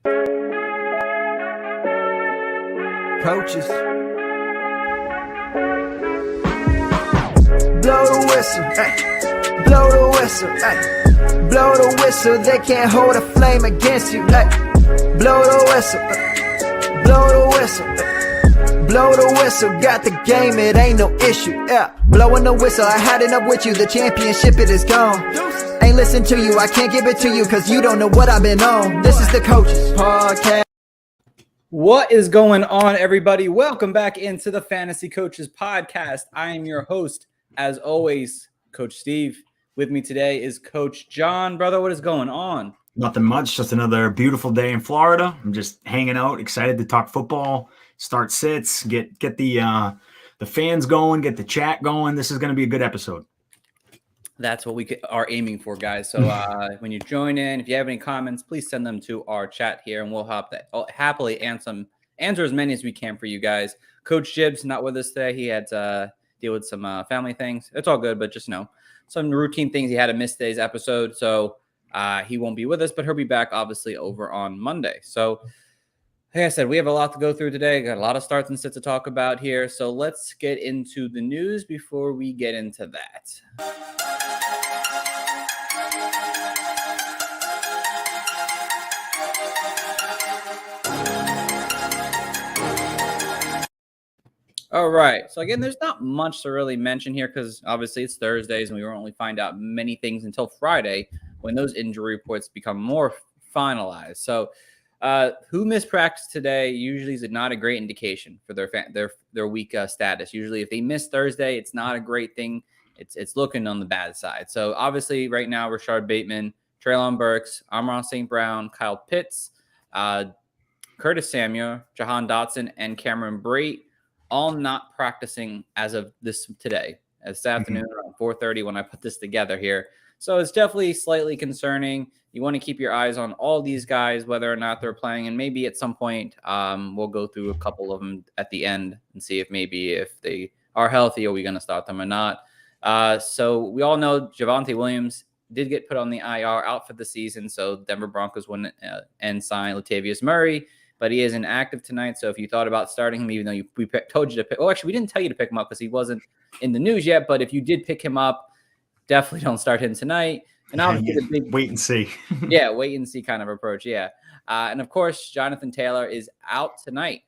Coaches. Blow the whistle, ay. Blow the whistle, ay. Blow the whistle, they can't hold a flame against you, ay. Blow the whistle, blow the whistle, ay. Blow the whistle, got the game, it ain't no issue, yeah. Blowing the whistle, I had enough with you, the championship, it is gone. Ain't listen to you, I can't give it to you, cause you don't know what I've been on. This is the Coaches Podcast. What is going on, everybody? Welcome back into the Fantasy Coaches Podcast. I am your host, as always, Coach Steve. With me today is Coach John. Brother, what is going on? Nothing much, just another beautiful day in Florida. I'm just hanging out, excited to talk football, start sits, get the fans going, get the chat going. This is going to be a good episode. That's what we are aiming for, guys. So when you join in, if you have any comments, please send them to our chat here, and we'll happily answer as many as we can for you guys. Coach Gibbs not with us today. He had to deal with some family things. It's all good, but just know some routine things. He had to miss today's episode, so he won't be with us, but he'll be back, obviously, over on Monday. So like I said, we have a lot to go through today. Got a lot of starts and sits to talk about here. So let's get into the news before we get into that. All right. So again, there's not much to really mention here because obviously it's Thursdays and we won't only find out many things until Friday when those injury reports become more finalized. So who missed practice today usually is not a great indication for their week status. Usually if they miss Thursday, it's not a great thing. It's looking on the bad side. So obviously right now, Rashard Bateman, Treylon Burks, Amon St. Brown, Kyle Pitts, Curtis Samuel, Jahan Dotson, and Cameron Brate all not practicing as of this afternoon around 4:30 when I put this together here. So it's definitely slightly concerning. You want to keep your eyes on all these guys, whether or not they're playing. And maybe at some point we'll go through a couple of them at the end and see if they are healthy, are we going to start them or not. So we all know Javonte Williams did get put on the IR out for the season. So Denver Broncos went and signed Latavius Murray, but he is inactive tonight. So if you thought about starting him, even though we told you to pick, actually, we didn't tell you to pick him up because he wasn't in the news yet. But if you did pick him up, definitely don't start him tonight. And obviously the big wait and see. Yeah, wait and see kind of approach. Yeah. And of course, Jonathan Taylor is out tonight.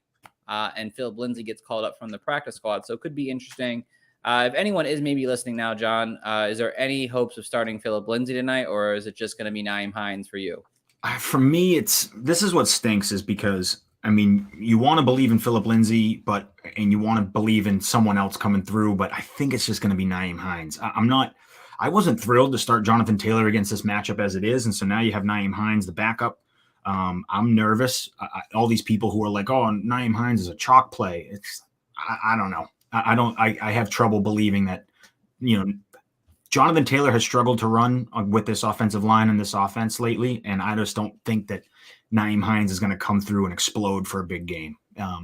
And Philip Lindsay gets called up from the practice squad. So it could be interesting. If anyone is maybe listening now, John, is there any hopes of starting Philip Lindsay tonight, or is it just going to be Nyheim Hines for you? For me, this is what stinks is because, I mean, you want to believe in Philip Lindsay, and you want to believe in someone else coming through, but I think it's just going to be Nyheim Hines. I wasn't thrilled to start Jonathan Taylor against this matchup as it is, and so now you have Nyheim Hines, the backup. I'm nervous. All these people who are like, "Oh, Nyheim Hines is a chalk play." I don't know. I have trouble believing that, Jonathan Taylor has struggled to run with this offensive line and this offense lately, and I just don't think that Nyheim Hines is going to come through and explode for a big game.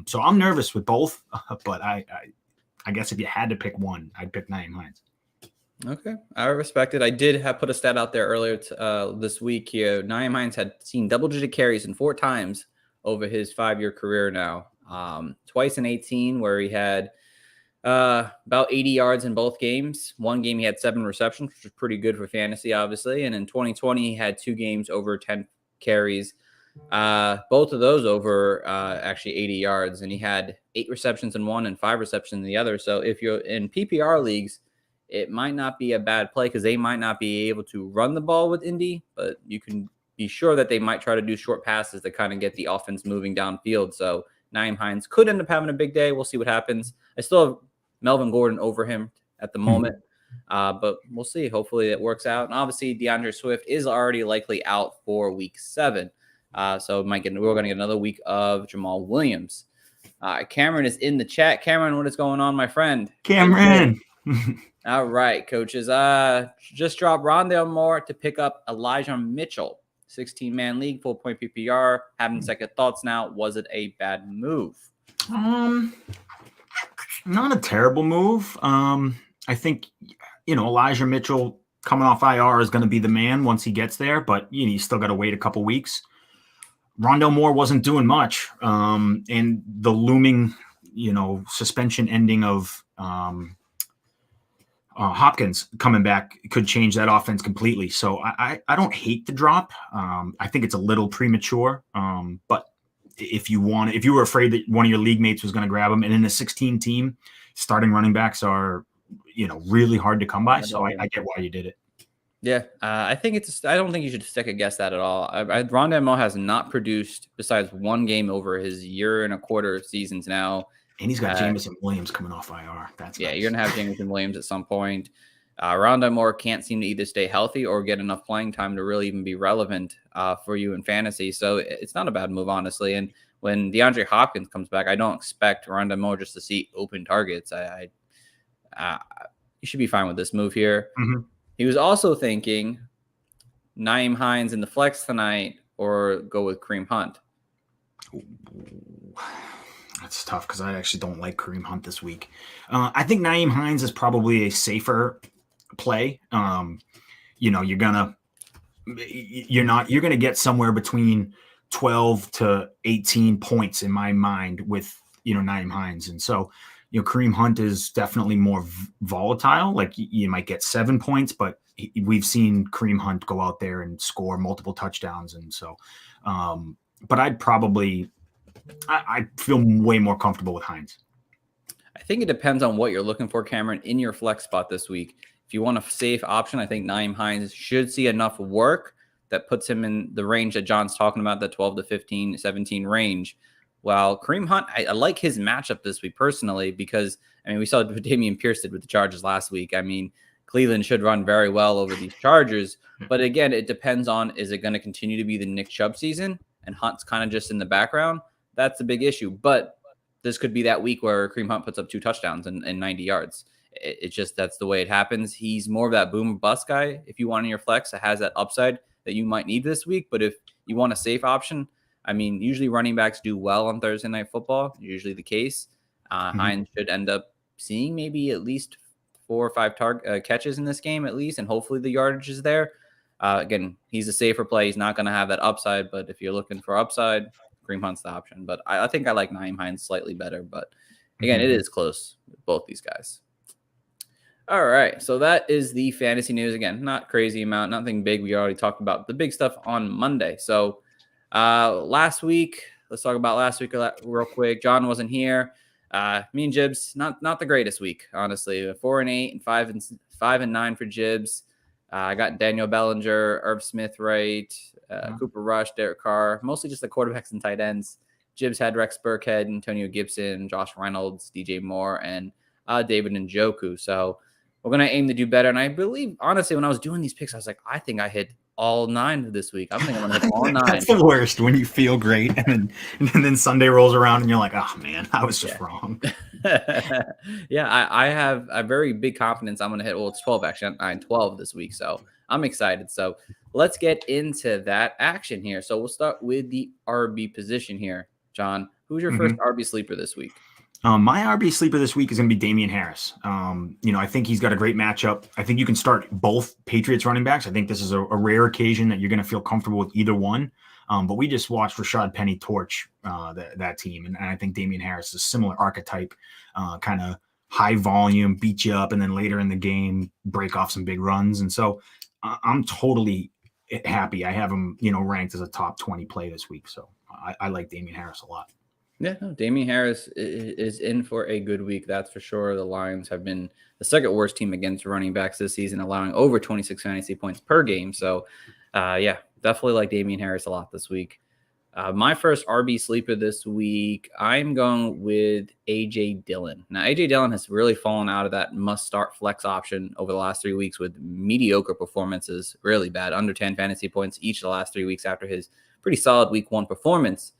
So I'm nervous with both, but I guess if you had to pick one, I'd pick Nyheim Hines. Okay, I respect it. I did have put a stat out there earlier this week here. Nyheim Hines had seen double-digit carries 4 times over his 5-year career now. Twice in 2018 where he had about 80 yards in both games. One game he had 7 receptions, which was pretty good for fantasy, obviously. And in 2020, he had 2 games over 10 carries. Both of those over actually 80 yards. And he had 8 receptions in one and 5 receptions in the other. So if you're in PPR leagues, it might not be a bad play because they might not be able to run the ball with Indy, but you can be sure that they might try to do short passes to kind of get the offense moving downfield. So Nyheim Hines could end up having a big day. We'll see what happens. I still have Melvin Gordon over him at the moment, but we'll see. Hopefully it works out. And obviously DeAndre Swift is already likely out for week 7. So we're going to get another week of Jamal Williams. Cameron is in the chat. Cameron, what is going on, my friend? Cameron. All right, coaches. Just dropped Rondale Moore to pick up Elijah Mitchell. 16-man league, full-point PPR. Having second thoughts now. Was it a bad move? Not a terrible move. I think, Elijah Mitchell coming off IR is going to be the man once he gets there, but you still got to wait a couple weeks. Rondell Moore wasn't doing much. And the looming, suspension ending of Hopkins coming back could change that offense completely. So I don't hate the drop. I think it's a little premature. But if you were afraid that one of your league mates was going to grab him, and in a 16 team, starting running backs are, really hard to come by. So I get why you did it. Yeah, I think I don't think you should second guess that at all. Rondell Moore has not produced besides one game over his year and a quarter seasons now. And he's got Jameson Williams coming off IR. That's nice. You're going to have Jameson Williams at some point. Rondell Moore can't seem to either stay healthy or get enough playing time to really even be relevant for you in fantasy. So it's not a bad move, honestly. And when DeAndre Hopkins comes back, I don't expect Rondell Moore just to see open targets. You should be fine with this move here. Mm-hmm. He was also thinking Nyheim Hines in the flex tonight or go with Kareem Hunt. That's tough because I actually don't like Kareem Hunt this week. I think Nyheim Hines is probably a safer play. You're gonna get somewhere between 12 to 18 points in my mind with Nyheim Hines, and so Kareem Hunt is definitely more volatile. Like you might get 7 points, but we've seen Kareem Hunt go out there and score multiple touchdowns, and so. But I feel way more comfortable with Hines. I think it depends on what you're looking for, Cameron, in your flex spot this week. If you want a safe option, I think Nyheim Hines should see enough work that puts him in the range that John's talking about, the 12 to 15, 17 range. While Kareem Hunt, I like his matchup this week personally because, we saw what Damian Pierce did with the Chargers last week. Cleveland should run very well over these Chargers. But again, it depends on, is it going to continue to be the Nick Chubb season and Hunt's kind of just in the background? That's a big issue. But this could be that week where Kareem Hunt puts up 2 touchdowns and 90 yards. It's just that's the way it happens. He's more of that boom bust guy. If you want in your flex, it has that upside that you might need this week. But if you want a safe option, usually running backs do well on Thursday Night Football. Usually the case. Hines should end up seeing maybe at least 4 or 5 catches in this game at least, and hopefully the yardage is there. Again, he's a safer play. He's not going to have that upside, but if you're looking for upside, Kareem Hunt's the option. But I think I like Nyheim Hines slightly better. But again, it is close with both these guys. All right, so that is the fantasy news. Again, not crazy amount, nothing big. We already talked about the big stuff on Monday. So last week, let's talk about last week real quick. John wasn't here. Me and Jibs, not the greatest week, honestly. 4-8 and 5-9 for Jibs. I got Daniel Bellinger, Irv Smith right, Cooper Rush, Derek Carr, mostly just the quarterbacks and tight ends. Jibs had Rex Burkhead, Antonio Gibson, Josh Reynolds, DJ Moore, and David Njoku. So we're going to aim to do better. And I believe, honestly, when I was doing these picks, I was like, I think I hit all 9 this week. I'm thinking I'm going to hit all 9. That's the worst when you feel great. And then Sunday rolls around and you're like, oh, man, I was just wrong. I have a very big confidence I'm going to hit. Well, it's 12 actually. I'm 12 this week. So I'm excited. So let's get into that action here. So we'll start with the RB position here. John, who's your first RB sleeper this week? My RB sleeper this week is going to be Damian Harris. I think he's got a great matchup. I think you can start both Patriots running backs. I think this is a rare occasion that you're going to feel comfortable with either one. But we just watched Rashad Penny torch that team. And I think Damian Harris is a similar archetype, kind of high volume, beat you up, and then later in the game, break off some big runs. And so I'm totally happy. I have him, ranked as a top 20 play this week. So I like Damian Harris a lot. Yeah, no, Damian Harris is in for a good week. That's for sure. The Lions have been the second worst team against running backs this season, allowing over 26 fantasy points per game. So, definitely like Damian Harris a lot this week. My first RB sleeper this week, I'm going with A.J. Dillon. Now, A.J. Dillon has really fallen out of that must-start flex option over the last 3 weeks with mediocre performances, really bad, under 10 fantasy points each of the last 3 weeks after his pretty solid week 1 performance.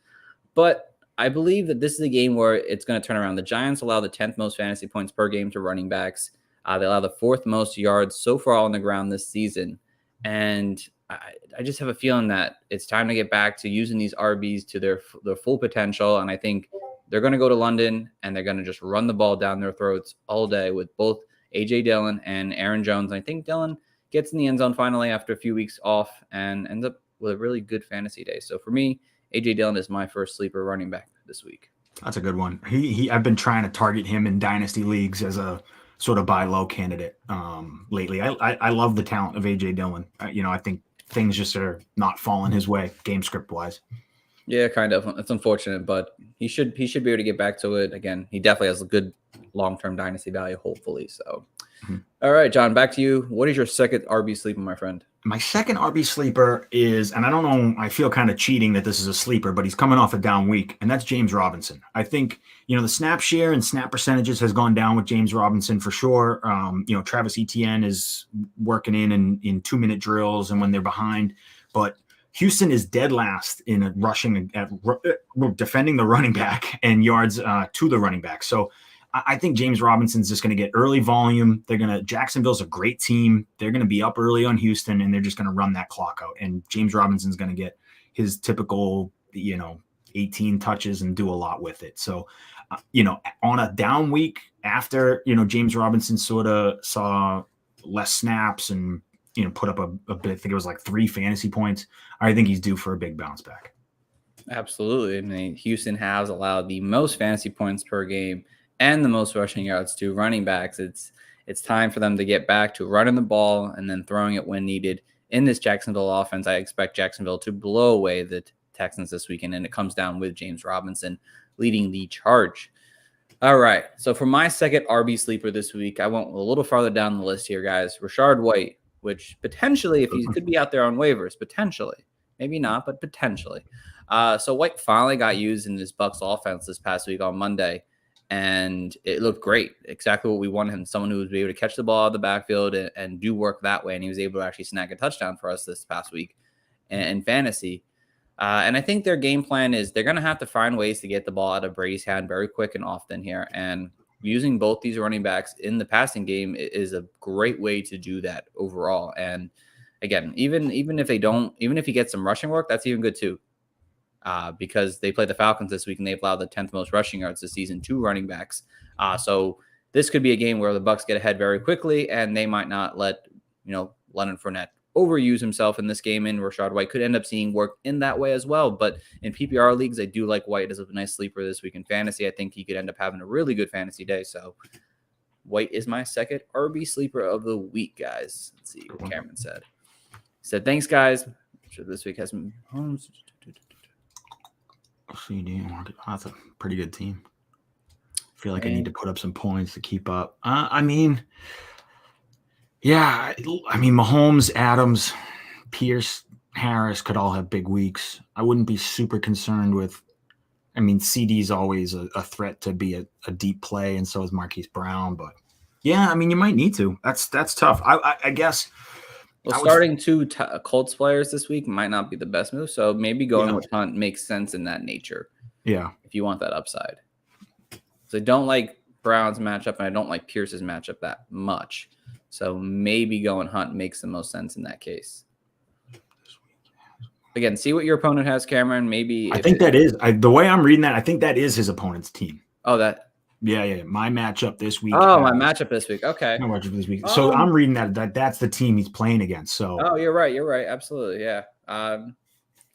But I believe that this is a game where it's going to turn around. The Giants allow the 10th most fantasy points per game to running backs. They allow the 4th most yards so far on the ground this season. And I just have a feeling that it's time to get back to using these RBs to their full potential. And I think they're going to go to London and they're going to just run the ball down their throats all day with both A.J. Dillon and Aaron Jones. And I think Dillon gets in the end zone finally after a few weeks off and ends up with a really good fantasy day. So for me, AJ Dillon is my first sleeper running back this week. That's a good one. I've been trying to target him in dynasty leagues as a sort of buy low candidate lately. I love the talent of AJ Dillon. I think things just are not falling his way game script wise. Yeah, kind of. It's unfortunate, but he should be able to get back to it again. He definitely has a good long-term dynasty value, hopefully. So, All right, John, back to you. What is your second RB sleeper, my friend? My second RB sleeper is, and I don't know, I feel kind of cheating that this is a sleeper, but he's coming off a down week, and that's James Robinson. I think, the snap share and snap percentages has gone down with James Robinson for sure. Travis Etienne is working in 2-minute drills and when they're behind, but Houston is dead last in rushing at defending the running back and yards to the running back. So I think James Robinson's just going to get early volume. Jacksonville's a great team. They're going to be up early on Houston, and they're just going to run that clock out. And James Robinson's going to get his typical, 18 touches and do a lot with it. So, on a down week after, James Robinson sort of saw less snaps and, put up a bit, I think it was like 3 fantasy points. I think he's due for a big bounce back. Absolutely. I mean, Houston has allowed the most fantasy points per game and the most rushing yards to running backs. It's time for them to get back to running the ball and then throwing it when needed. In this Jacksonville offense, I expect Jacksonville to blow away the Texans this weekend, and it comes down with James Robinson leading the charge. All right, so for my second RB sleeper this week, I went a little farther down the list here, guys. Rachaad White, which potentially, if he could be out there on waivers, potentially. Maybe not, but potentially. So White finally got used in this Bucs offense this past week on Monday. And it looked great. Exactly what we wanted him. Someone who was able to catch the ball out of the backfield and do work that way. And he was able to actually snag a touchdown for us this past week in fantasy. And I think their game plan is they're going to have to find ways to get the ball out of Brady's hand very quick and often here. And using both these running backs in the passing game is a great way to do that overall. And again, even if he gets some rushing work, that's even good too. Because they play the Falcons this week and they've allowed the 10th most rushing yards this season to running backs. So this could be a game where the Bucs get ahead very quickly and they might not let, Leonard Fournette overuse himself in this game, and Rachaad White could end up seeing work in that way as well. But in PPR leagues, I do like White as a nice sleeper this week in fantasy. I think he could end up having a really good fantasy day. So White is my second RB sleeper of the week, guys. Let's see what Cameron said. He said, thanks, guys. I'm sure this week has some homes. CD market. That's a pretty good team. I feel like I need to put up some points to keep up. Mahomes, Adams, Pierce, Harris could all have big weeks. I wouldn't be super concerned with. CD's always a threat to be a deep play, and so is Marquise Brown. But yeah, you might need to. That's tough. I guess. Well, starting 2 Colts players this week might not be the best move, so maybe going with Hunt makes sense in that nature. Yeah. If you want that upside. So I don't like Brown's matchup, and I don't like Pierce's matchup that much. So maybe going Hunt makes the most sense in that case. Again, see what your opponent has, Cameron. Maybe I think that is the way I'm reading that. I think that is his opponent's team. Oh, that. Yeah. My matchup this week. Oh, my matchup this week. Okay. My matchup this week. So I'm reading that's the team he's playing against. So. Oh, you're right. Absolutely. Yeah. Again,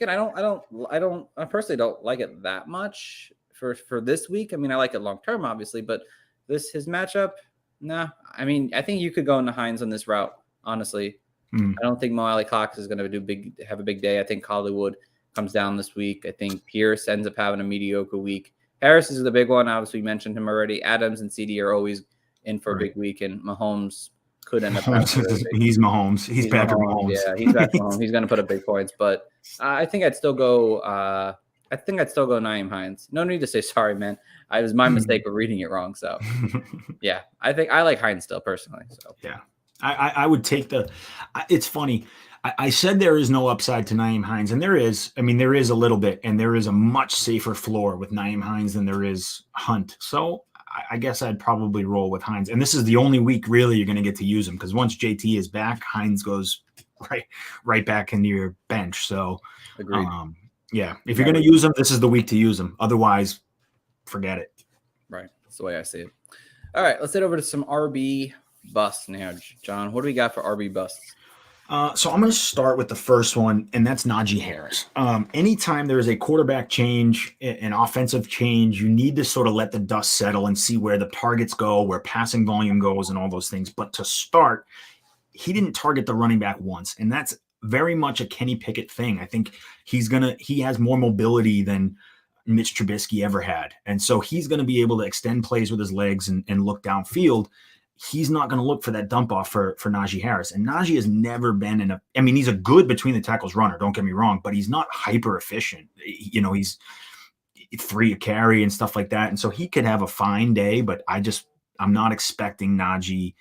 I personally don't like it that much for this week. I like it long term, obviously, but his matchup. Nah. I think you could go into Hines on this route. Honestly, I don't think Mo Alley-Cox is going to have a big day. I think Hollywood comes down this week. I think Pierce ends up having a mediocre week. Harris is the big one. Obviously, we mentioned him already. Adams and CD are always in for a big week, and Mahomes could end up. He's Mahomes. He's Patrick Mahomes. Yeah, he's Patrick Mahomes. He's going to put up big points, but I think I'd still go. Nyheim Hines. No need to say sorry, man. It was my mistake of reading it wrong. So, yeah, I think I like Hines still personally. So, yeah, I would take it's funny. I said there is no upside to Nyheim Hines, and there is. There is a little bit, and there is a much safer floor with Nyheim Hines than there is Hunt. So I guess I'd probably roll with Hines. And this is the only week really you're going to get to use him, because once JT is back, Hines goes right back into your bench. So, agreed. Yeah, if you're going to use him, this is the week to use him. Otherwise, forget it. Right. That's the way I see it. All right, let's head over to some RB busts now. John, what do we got for RB busts? So I'm going to start with the first one, and that's Najee Harris. Anytime there is a quarterback change, an offensive change, you need to sort of let the dust settle and see where the targets go, where passing volume goes, and all those things. But to start, he didn't target the running back once, and that's very much a Kenny Pickett thing. I think he has more mobility than Mitch Trubisky ever had, and so he's going to be able to extend plays with his legs and look downfield. He's not going to look for that dump off for Najee Harris. And Najee has never been he's a good between the tackles runner, don't get me wrong, but he's not hyper efficient. He's 3 a carry and stuff like that. And so he could have a fine day, but I'm not expecting Najee,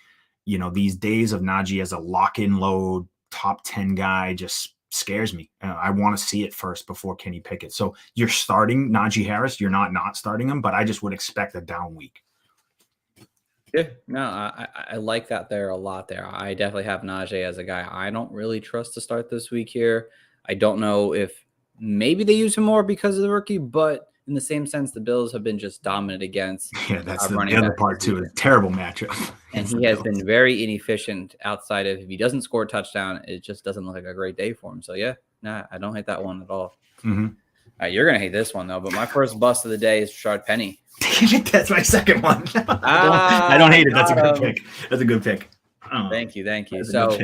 these days of Najee as a lock-in load, top 10 guy just scares me. I want to see it first before Kenny Pickett. So you're starting Najee Harris. You're not starting him, but I just would expect a down week. Yeah, no, I like that there a lot there. I definitely have Najee as a guy I don't really trust to start this week here. I don't know if maybe they use him more because of the rookie, but in the same sense, the Bills have been just dominant against. Yeah, that's the other part too. A terrible matchup. And he has been very inefficient outside of if he doesn't score a touchdown, it just doesn't look like a great day for him. So yeah, I don't hate that one at all. Mm-hmm. You're going to hate this one though, but my first bust of the day is Rashard Penny. That's my second one. I don't hate it. That's a good pick. That's a good pick. Thank you. So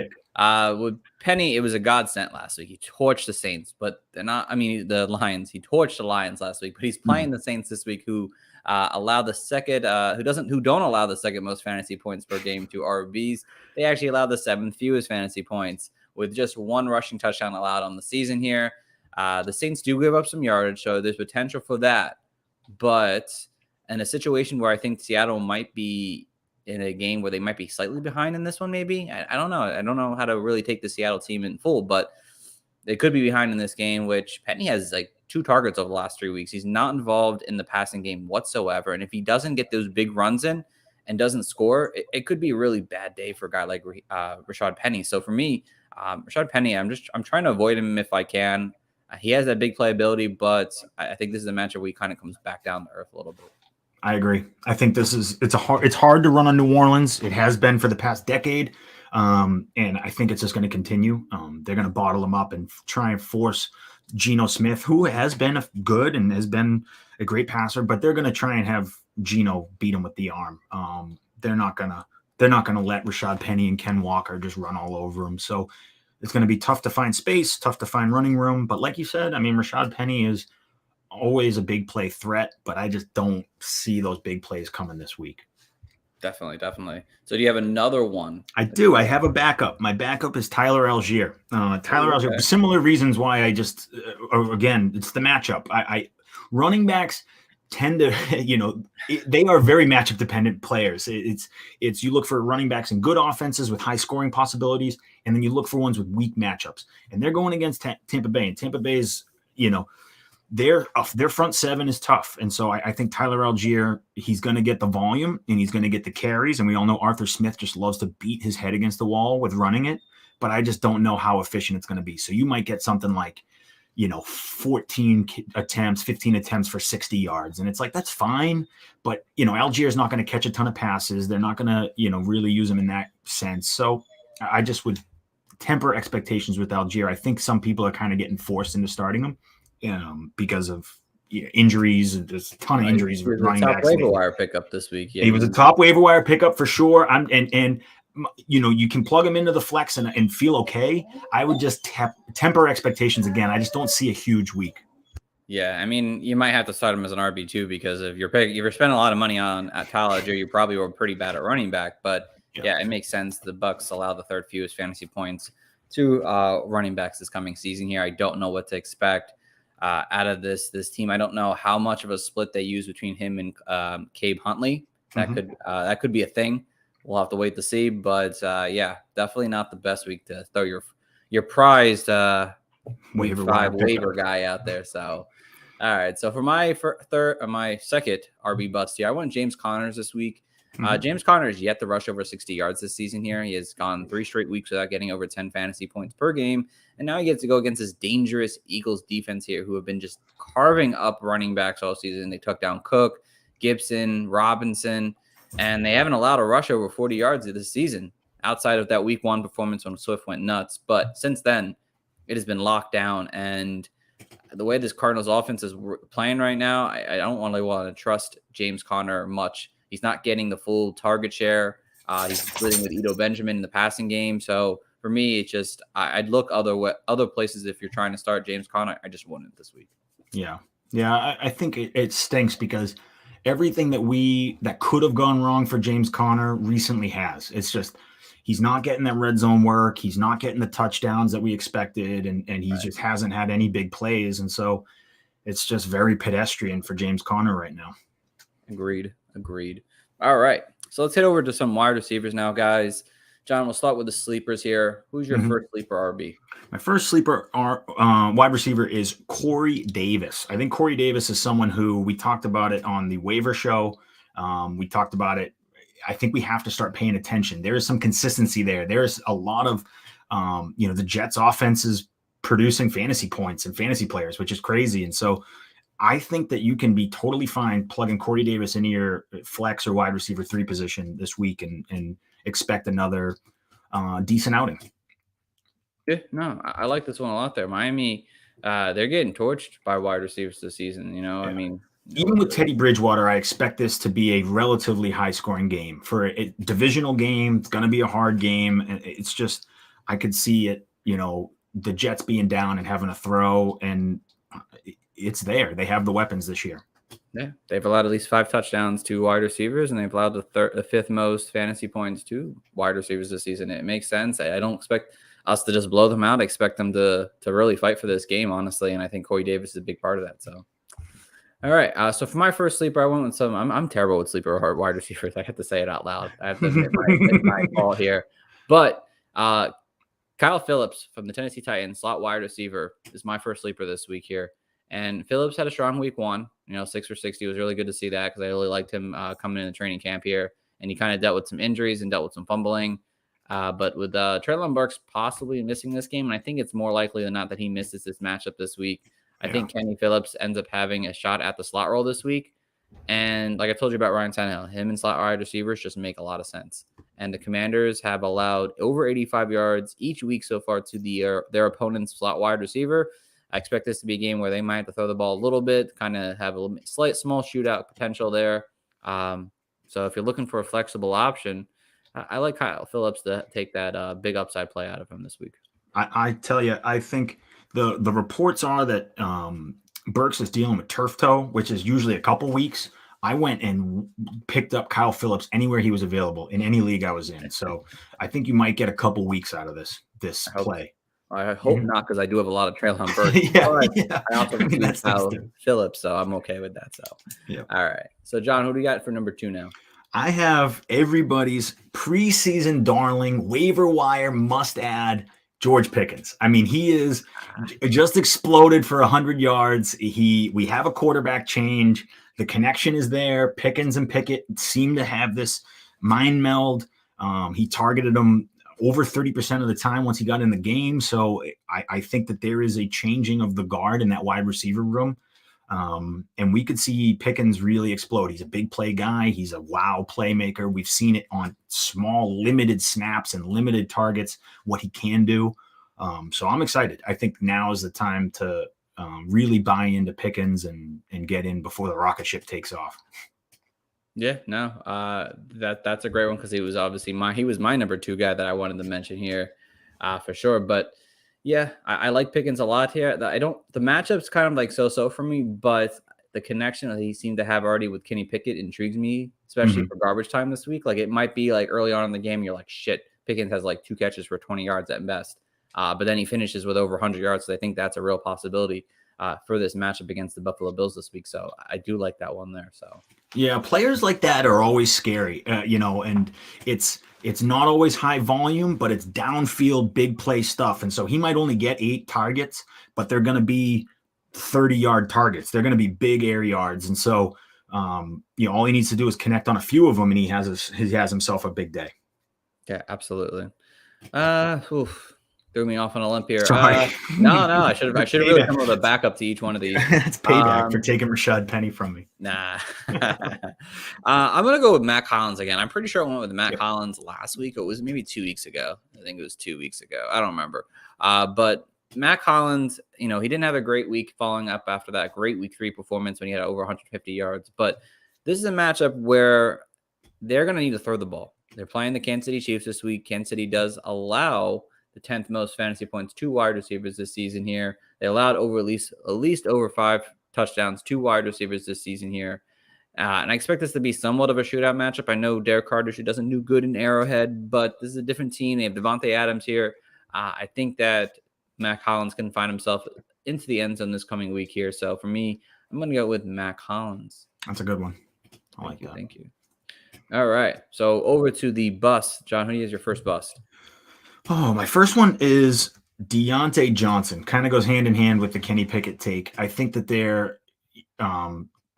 with Penny, it was a godsend last week. He torched the Saints, but the Lions. He torched the Lions last week, but he's playing the Saints this week, who allow the second, who don't allow the second most fantasy points per game to RBs. They actually allow the 7th fewest fantasy points with just 1 rushing touchdown allowed on the season here. The Saints do give up some yardage, so there's potential for that. But in a situation where I think Seattle might be in a game where they might be slightly behind in this one, maybe. I don't know. I don't know how to really take the Seattle team in full, but they could be behind in this game, which Penny has like 2 targets over the last 3 weeks. He's not involved in the passing game whatsoever. And if he doesn't get those big runs in and doesn't score, it could be a really bad day for a guy like Rashard Penny. So for me, Rashard Penny, I'm trying to avoid him if I can. He has that big playability, but I think this is a matchup where he kind of comes back down to earth a little bit. I agree. I think it's hard to run on New Orleans. It has been for the past decade. And I think it's just going to continue. They're going to bottle him up and try and force Geno Smith, who has been good and has been a great passer, but they're going to try and have Geno beat him with the arm. They're not going to let Rashard Penny and Ken Walker just run all over him. So it's going to be tough to find space, tough to find running room. But like you said, Rashard Penny is always a big play threat, but I just don't see those big plays coming this week. Definitely. So do you have another one? I do. I have a backup. My backup is Tyler Algier. Algier, similar reasons why I just, again, it's the matchup. Running backs tend to, they are very matchup dependent players. It's you look for running backs in good offenses with high scoring possibilities, and then you look for ones with weak matchups. And they're going against Tampa Bay, and Tampa Bay's, their front 7 is tough. And so I think Tyler Algier, he's going to get the volume and he's going to get the carries. And we all know Arthur Smith just loves to beat his head against the wall with running it, but I just don't know how efficient it's going to be. So you might get something like, 14 attempts, 15 attempts for 60 yards. And it's like, that's fine. But, Algier is not going to catch a ton of passes. They're not going to, really use him in that sense. So I just would temper expectations with Algier. I think some people are kind of getting forced into starting him because of injuries. There's a ton of injuries. He was a top waiver wire pickup this week. Yeah, he was a top waiver wire pickup for sure. You can plug him into the flex and feel okay. I would just temper expectations again. I just don't see a huge week. Yeah, you might have to start him as an RB2 because if you're spending a lot of money on Tyler Algier, you probably were pretty bad at running back. But yeah, it makes sense. The Bucs allow the 3rd fewest fantasy points to running backs this coming season here. I don't know what to expect out of this team. I don't know how much of a split they use between him and Cabe Huntley. That could be a thing. We'll have to wait to see, but yeah, definitely not the best week to throw your prized week 5 waiver guy out there. So, all right. So for my second RB bust here, I went James Connors this week. James Conner is yet to rush over 60 yards this season here. He has gone 3 straight weeks without getting over 10 fantasy points per game. And now he gets to go against this dangerous Eagles defense here who have been just carving up running backs all season. They took down Cook, Gibson, Robinson, and they haven't allowed a rush over 40 yards this season. outside of that week 1 performance when Swift went nuts. But since then, it has been locked down. And the way this Cardinals offense is playing right now, I don't really want to trust James Conner much. He's not getting the full target share. He's splitting with Ito Benjamin in the passing game. So for me, it's just I'd look other places if you're trying to start James Conner. I just wouldn't this week. Yeah. I think it stinks because everything that could have gone wrong for James Conner recently has. It's just he's not getting that red zone work. He's not getting the touchdowns that we expected, and he just hasn't had any big plays. And so it's just very pedestrian for James Conner right now. Agreed. All right. So let's head over to some wide receivers now, guys. John, we'll start with the sleepers here. Who's your first sleeper RB? My first sleeper wide receiver is Corey Davis. I think Corey Davis is someone who we talked about it on the waiver show. We talked about it. I think we have to start paying attention. There is some consistency there. There's a lot of, the Jets offense is producing fantasy points and fantasy players, which is crazy. And so I think that you can be totally fine plugging Corey Davis into your flex or wide receiver 3 position this week and expect another decent outing. Yeah, no, I like this one a lot there. Miami, they're getting torched by wide receivers this season. I mean, even with Teddy Bridgewater, I expect this to be a relatively high-scoring game. For a divisional game, it's going to be a hard game. And it's just, I could see it, the Jets being down and having a throw, and it's there. They have the weapons this year. Yeah, they've allowed at least 5 touchdowns to wide receivers, and they've allowed the 5th most fantasy points to wide receivers this season. It makes sense. I don't expect us to just blow them out. I expect them to really fight for this game, honestly, and I think Corey Davis is a big part of that. So, all right. So for my first sleeper, I went with some. I'm terrible with sleeper or wide receivers. I have to say it out loud. I have to admit my fault here. But Kyle Phillips from the Tennessee Titans, slot wide receiver, is my first sleeper this week here. And Phillips had a strong week 1. 6 for 60 was really good to see that because I really liked him coming into training camp here. And he kind of dealt with some injuries and dealt with some fumbling. But with Treylon Burks possibly missing this game, and I think it's more likely than not that he misses this matchup this week, I think Kenny Phillips ends up having a shot at the slot role this week. And like I told you about Ryan Tannehill, him and slot wide receivers just make a lot of sense. And the Commanders have allowed over 85 yards each week so far to their opponent's slot wide receiver. I expect this to be a game where they might have to throw the ball a little bit, kind of have a small shootout potential there. So if you're looking for a flexible option, I like Kyle Phillips to take that big upside play out of him this week. I tell you, I think the reports are that Burks is dealing with turf toe, which is usually a couple weeks. I went and picked up Kyle Phillips anywhere he was available in any league I was in. So I think you might get a couple weeks out of this play. I hope not, because I do have a lot of Treylon Burks. I also have Kyle Phillips, so I'm okay with that. So, All right. So, John, who do you got for number 2 now? I have everybody's preseason darling, waiver wire must add, George Pickens. I mean, he is just exploded for 100 yards. We have a quarterback change. The connection is there. Pickens and Pickett seem to have this mind meld. He targeted him over 30% of the time once he got in the game. So I think that there is a changing of the guard in that wide receiver room. And we could see Pickens really explode. He's a big play guy. He's a wow playmaker. We've seen it on small, limited snaps and limited targets, what he can do. So I'm excited. I think now is the time to really buy into Pickens and get in before the rocket ship takes off. Yeah, no, that's a great one because he was obviously my number 2 guy that I wanted to mention here for sure. But yeah, I like Pickens a lot here. The matchup's kind of like so for me, but the connection that he seemed to have already with Kenny Pickett intrigues me, especially for garbage time this week. Like it might be like early on in the game, you're like, shit, Pickens has like 2 catches for 20 yards at best. But then he finishes with over 100 yards. So I think that's a real possibility for this matchup against the Buffalo Bills this week. So I do like that one there. So yeah, players like that are always scary, and it's not always high volume, but it's downfield, big play stuff. And so he might only get 8 targets, but they're going to be 30-yard targets. They're going to be big air yards. And so, all he needs to do is connect on a few of them, and he has himself a big day. Yeah, absolutely. Threw me off on a limp here. Sorry. No, I should have really come up with a backup to each one of these. That's payback for taking Rashad Penny from me. Nah. I'm going to go with Matt Collins again. I'm pretty sure I went with Matt Collins last week. It was maybe 2 weeks ago. I think it was 2 weeks ago. I don't remember. But Matt Collins, he didn't have a great week following up after that great week 3 performance when he had over 150 yards. But this is a matchup where they're going to need to throw the ball. They're playing the Kansas City Chiefs this week. Kansas City does allow the 10th most fantasy points to wide receivers this season here. They allowed at least over 5 touchdowns to wide receivers this season here. And I expect this to be somewhat of a shootout matchup. I know Derek Carter doesn't do good in Arrowhead, but this is a different team. They have Devontae Adams here. I think that Matt Collins can find himself into the end zone this coming week here. So for me, I'm going to go with Matt Collins. That's a good one. I like that. Thank you. All right. So over to the bust. John, who is your first bust? Oh, my first one is Deontay Johnson. Kind of goes hand in hand with the Kenny Pickett take. I think that they're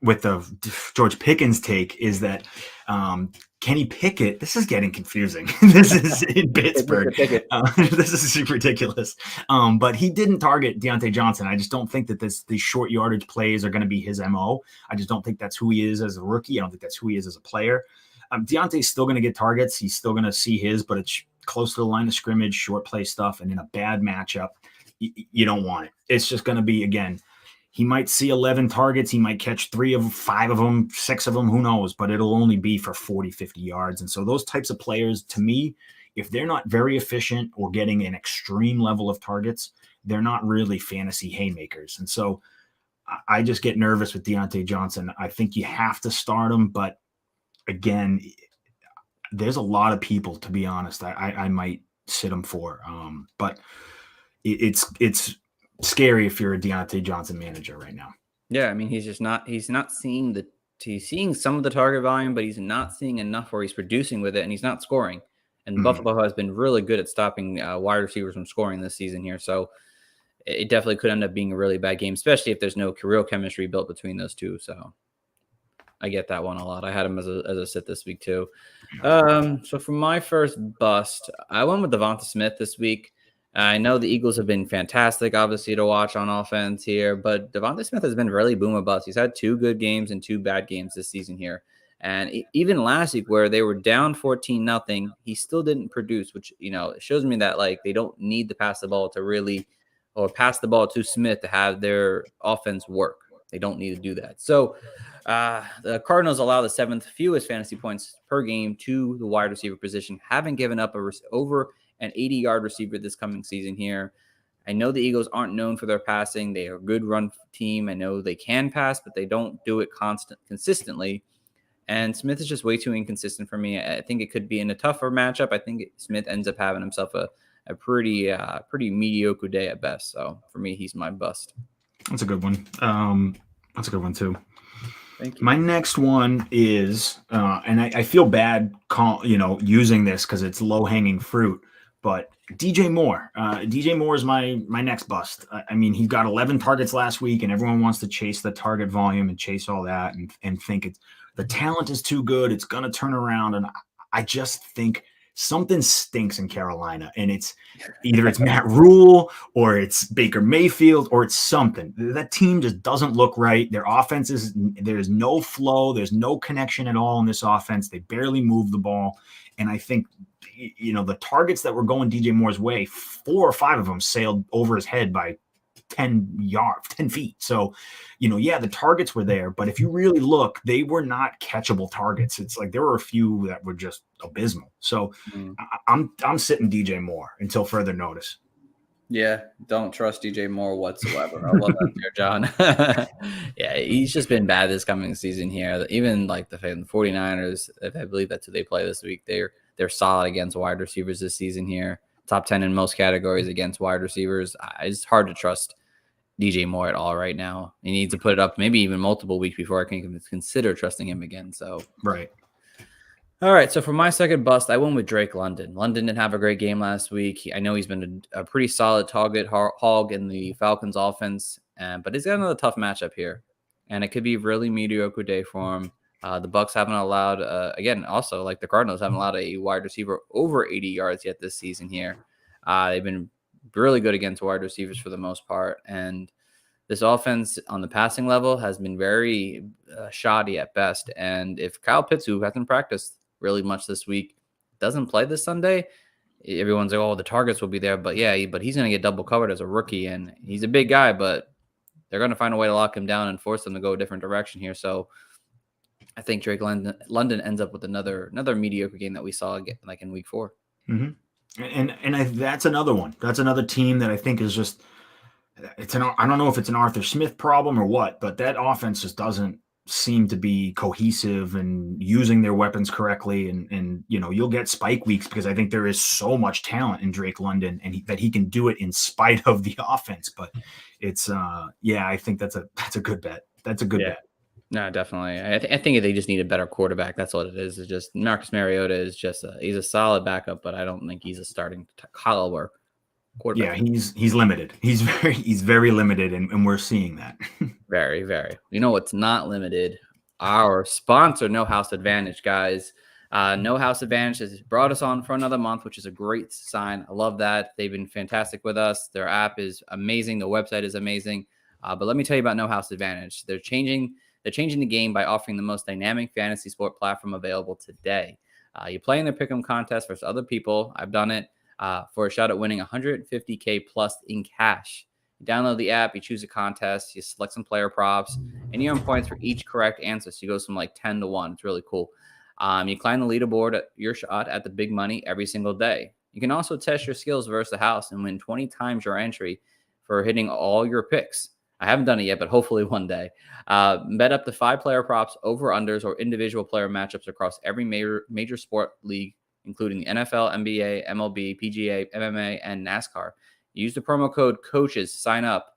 with the George Pickens take is that Kenny Pickett, this is getting confusing. This is in Pittsburgh. This is ridiculous. But he didn't target Deontay Johnson. I just don't think that these short yardage plays are going to be his MO. I just don't think that's who he is as a rookie. I don't think that's who he is as a player. Deontay's still going to get targets. He's still going to see his, but it's close to the line of scrimmage, short play stuff. And in a bad matchup, you don't want it. It's just going to be, again, he might see 11 targets. He might catch 3 of them, 5 of them, 6 of them, who knows, but it'll only be for 40, 50 yards. And so those types of players, to me, if they're not very efficient or getting an extreme level of targets, they're not really fantasy haymakers. And so I just get nervous with Deontay Johnson. I think you have to start him, but again, there's a lot of people, to be honest, I might sit him for. But it's scary if you're a Deontay Johnson manager right now. Yeah, I mean, he's not seeing he's seeing some of the target volume, but he's not seeing enough where he's producing with it, and he's not scoring. And Buffalo has been really good at stopping wide receivers from scoring this season here. So it definitely could end up being a really bad game, especially if there's no real chemistry built between those two. So I get that one a lot. I had him as a sit this week too. So for my first bust, I went with Devonta Smith this week. I know the Eagles have been fantastic, obviously, to watch on offense here, but Devonta Smith has been really boom or bust. He's had 2 good games and 2 bad games this season here. And even last week where they were down 14-0, he still didn't produce, which, it shows me that they don't need to pass the ball pass the ball to Smith to have their offense work. They don't need to do that. So the Cardinals allow the 7th fewest fantasy points per game to the wide receiver position, haven't given up over an 80-yard receiver this coming season here. I know the Eagles aren't known for their passing. They are a good run team. I know they can pass, but they don't do it consistently. And Smith is just way too inconsistent for me. I think it could be in a tougher matchup. I think Smith ends up having himself a pretty mediocre day at best. So for me, he's my bust. That's a good one. That's a good one too. Thank you. My next one is, and I feel bad, using this because it's low hanging fruit, but DJ Moore. DJ Moore is my next bust. I mean, he got 11 targets last week, and everyone wants to chase the target volume and chase all that, and think the talent is too good. It's gonna turn around, and I just think something stinks in Carolina, and it's either it's Matt Rule or it's Baker Mayfield or it's something. That team just doesn't look right. Their offense there's no flow. There's no connection at all in this offense. They barely move the ball. And I think, the targets that were going DJ Moore's way, 4 or 5 of them sailed over his head by 10 feet. So, the targets were there, but if you really look, they were not catchable targets. It's like there were a few that were just abysmal. So I'm sitting DJ Moore until further notice. Yeah, don't trust DJ Moore whatsoever. I love that there, John. Yeah, he's just been bad this coming season here. Even the 49ers, I believe that's who they play this week. They're solid against wide receivers this season here. Top 10 in most categories against wide receivers. It's hard to trust DJ Moore at all right now. He needs to put it up maybe even multiple weeks before I can consider trusting him again. So right. All right, so for my second bust, I went with Drake London. London didn't have a great game last week. I know he's been a pretty solid target hog in the Falcons offense, but he's got another tough matchup here, and it could be a really mediocre day for him. The Bucs haven't allowed, again, also like the Cardinals, haven't allowed a wide receiver over 80 yards yet this season here. They've been really good against wide receivers for the most part. And this offense on the passing level has been very shoddy at best. And if Kyle Pitts, who hasn't practiced really much this week, doesn't play this Sunday, everyone's like, oh, the targets will be there. But yeah, but he's going to get double covered as a rookie. And he's a big guy, but they're going to find a way to lock him down and force him to go a different direction here. So I think Drake London ends up with another mediocre game that we saw again, like in week 4. Mm-hmm. And that's another one. That's another team that I think is just I don't know if it's an Arthur Smith problem or what, but that offense just doesn't seem to be cohesive and using their weapons correctly. And you'll get spike weeks because I think there is so much talent in Drake London and that he can do it in spite of the offense. But it's I think that's a good bet. That's a good bet. No, definitely. I think they just need a better quarterback. That's what it is. It's just Marcus Mariota is just he's a solid backup, but I don't think he's a starting caliber quarterback. Yeah, he's limited. He's very limited, and we're seeing that. Very, very. You know what's not limited? Our sponsor, No House Advantage, guys. No House Advantage has brought us on for another month, which is a great sign. I love that. They've been fantastic with us. Their app is amazing. The website is amazing. But let me tell you about No House Advantage. They're changing the game by offering the most dynamic fantasy sport platform available today. You play in their pick'em contest versus other people. I've done it for a shot at winning $150K plus in cash. You download the app, you choose a contest, you select some player props, and you earn points for each correct answer. So you go from like 10 to 1. It's really cool. You climb the leaderboard at your shot at the big money every single day. You can also test your skills versus the house and win 20 times your entry for hitting all your picks. I haven't done it yet, but hopefully one day. Bet up to 5 player props, over-unders, or individual player matchups across every major sport league, including the NFL, NBA, MLB, PGA, MMA, and NASCAR. Use the promo code COACHES to sign up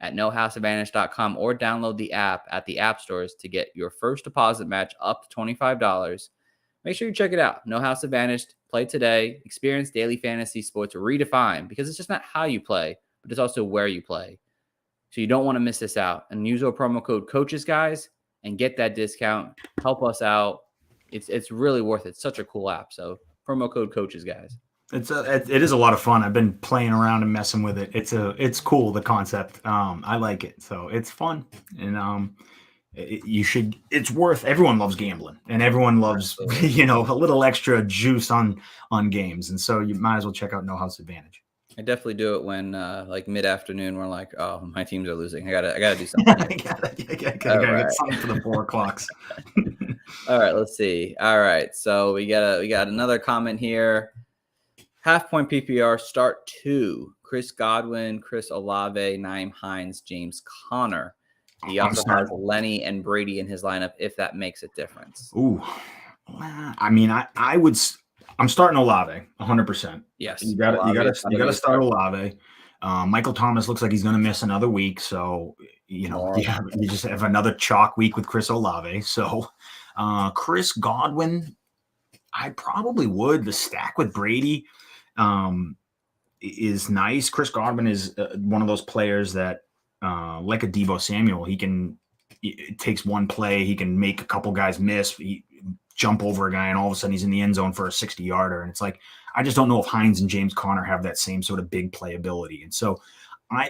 at nohouseadvantage.com or download the app at the app stores to get your first deposit match up to $25. Make sure you check it out. No House Advantage. Play today. Experience daily fantasy sports redefined, because it's just not how you play, but it's also where you play. So you don't want to miss this out. And use our promo code COACHES, guys, and get that discount. Help us out. It's really worth it. It's such a cool app. So promo code COACHES, guys. It is a lot of fun. I've been playing around and messing with it. It's cool, the concept. I like it. So it's fun. And it's worth, everyone loves gambling and everyone loves, a little extra juice on games. And so you might as well check out No House Advantage. I definitely do it when like mid-afternoon we're like, oh, my teams are losing. I gotta do something. I gotta get something for the 4 o'clocks. All right, let's see. All right, so we got another comment here. Half point PPR start 2. Chris Godwin, Chris Olave, Nyheim Hines, James Conner. He also has Lenny and Brady in his lineup, if that makes a difference. Ooh, I mean, I would. I'm starting Olave 100%. Yes, you got to start Olave. Michael Thomas looks like he's going to miss another week, so you just have another chalk week with Chris Olave. So Chris Godwin, I probably would. The stack with Brady is nice. Chris Godwin is one of those players that, like a Deebo Samuel, it takes one play, he can make a couple guys miss. Jump over a guy and all of a sudden he's in the end zone for a 60-yarder. And it's like, I just don't know if Hines and James Conner have that same sort of big playability. And so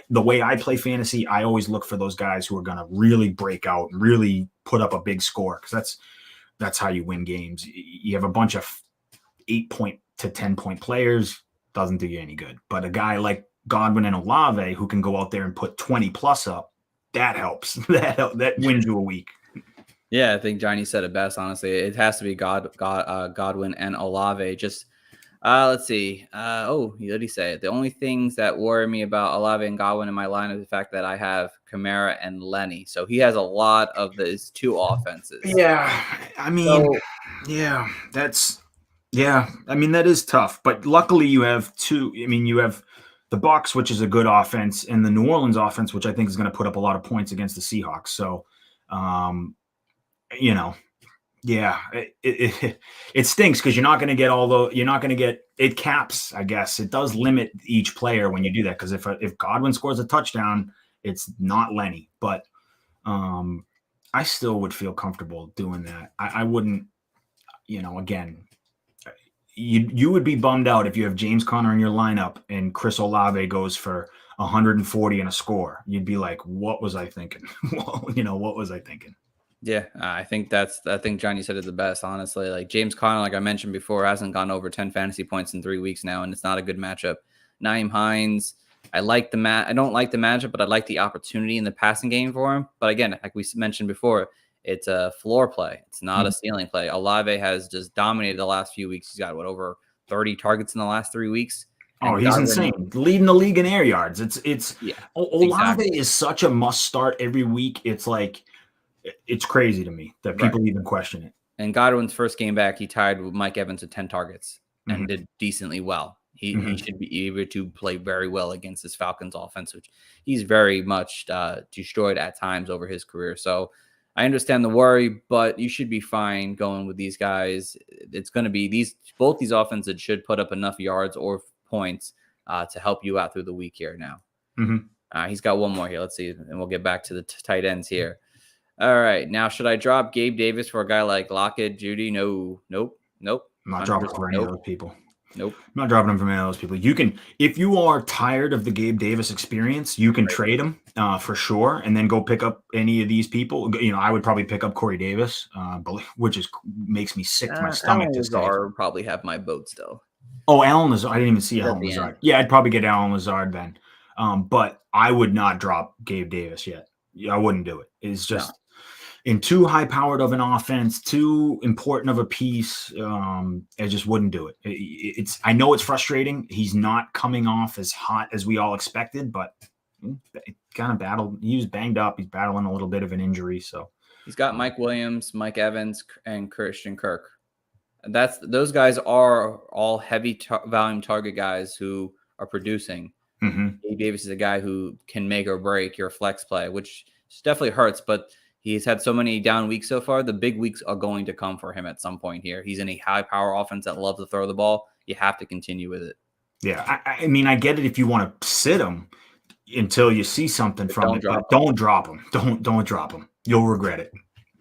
the way I play fantasy, I always look for those guys who are going to really break out and really put up a big score, because that's how you win games. You have a bunch of 8-point to 10-point players, doesn't do you any good. But a guy like Godwin and Olave who can go out there and put 20 plus up, that helps. That wins you a week. Yeah, I think Johnny said it best, honestly. It has to be Godwin and Olave. Just, let's see. What did he say? The only things that worry me about Olave and Godwin in my line is the fact that I have Kamara and Lenny. So he has a lot of these 2 offenses. Yeah, I mean, that is tough. But luckily you have 2. I mean, you have the Bucs, which is a good offense, and the New Orleans offense, which I think is going to put up a lot of points against the Seahawks. So, it stinks because you're not going to get it caps. I guess it does limit each player when you do that, because if Godwin scores a touchdown, it's not Lenny. But I still would feel comfortable doing that. I wouldn't, again, you would be bummed out if you have James Conner in your lineup and Chris Olave goes for 140 and a score. You'd be like, what was I thinking? What was I thinking? Yeah, I think Johnny said it the best, honestly. Like James Conner, like I mentioned before, hasn't gone over 10 fantasy points in 3 weeks now, and it's not a good matchup. Nyheim Hines, I don't like the matchup, but I like the opportunity in the passing game for him. But again, like we mentioned before, it's a floor play. It's not a ceiling play. Olave has just dominated the last few weeks. He's got over 30 targets in the last 3 weeks. Oh, he's insane. Leading the league in air yards. Olave exactly. is such a must start every week. It's like, it's crazy to me that people even question it. And Godwin's first game back, he tied with Mike Evans with 10 targets and did decently well. He should be able to play very well against this Falcons offense, which he's very much destroyed at times over his career. So I understand the worry, but you should be fine going with these guys. It's going to be both these offenses should put up enough yards or points to help you out through the week here now. He's got one more here. Let's see, and we'll get back to the tight ends here. All right. Now, should I drop Gabe Davis for a guy like Lockett, Judy? Nope. I'm not dropping for any of those people. Nope. I'm not dropping him for any of those people. You can, if you are tired of the Gabe Davis experience, you can trade him for sure, and then go pick up any of these people. I would probably pick up Corey Davis, which makes me sick to my stomach. Allen Lazard probably have my boat still. Oh, Allen Lazard. I didn't even see Allen Lazard. Yeah, I'd probably get Allen Lazard then. But I would not drop Gabe Davis yet. I wouldn't do it. It's just in too high-powered of an offense, too important of a piece. I just wouldn't do it. I know it's frustrating. He's not coming off as hot as we all expected, but kind of battled. He was banged up. He's battling a little bit of an injury. So he's got Mike Williams, Mike Evans, and Christian Kirk. Those guys are all heavy volume target guys who are producing. Gabe Davis is a guy who can make or break your flex play, which definitely hurts, but he's had so many down weeks so far. The big weeks are going to come for him at some point here. He's in a high power offense that loves to throw the ball. You have to continue with it. Yeah. I mean, I get it if you want to sit him until you see something from it, but don't drop him. Don't drop him. You'll regret it.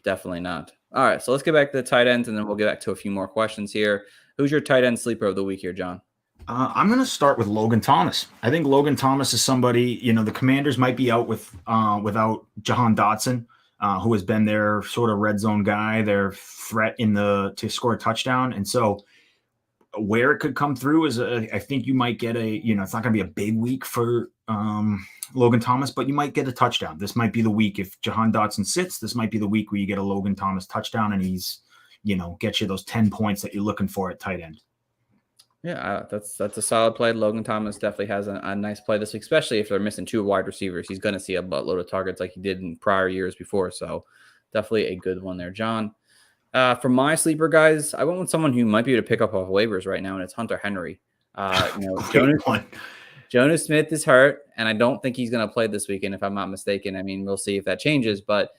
Definitely not. All right. So let's get back to the tight ends, and then we'll get back to a few more questions here. Who's your tight end sleeper of the week here, John? I'm going to start with Logan Thomas. I think Logan Thomas is somebody, the Commanders might be out without Jahan Dotson, who has been their sort of red zone guy, their threat to score a touchdown. And so where it could come through is I think you might get it's not going to be a big week for Logan Thomas, but you might get a touchdown. This might be the week if Jahan Dotson sits, this might be the week where you get a Logan Thomas touchdown and he's, gets you those 10 points that you're looking for at tight end. Yeah, that's a solid play. Logan Thomas definitely has a nice play this week, especially if they're missing 2 wide receivers. He's going to see a buttload of targets like he did in prior years before. So definitely a good one there, John. For my sleeper guys, I went with someone who might be able to pick up off waivers right now, and it's Hunter Henry. Jonas Smith is hurt, and I don't think he's going to play this weekend, if I'm not mistaken. I mean, we'll see if that changes, but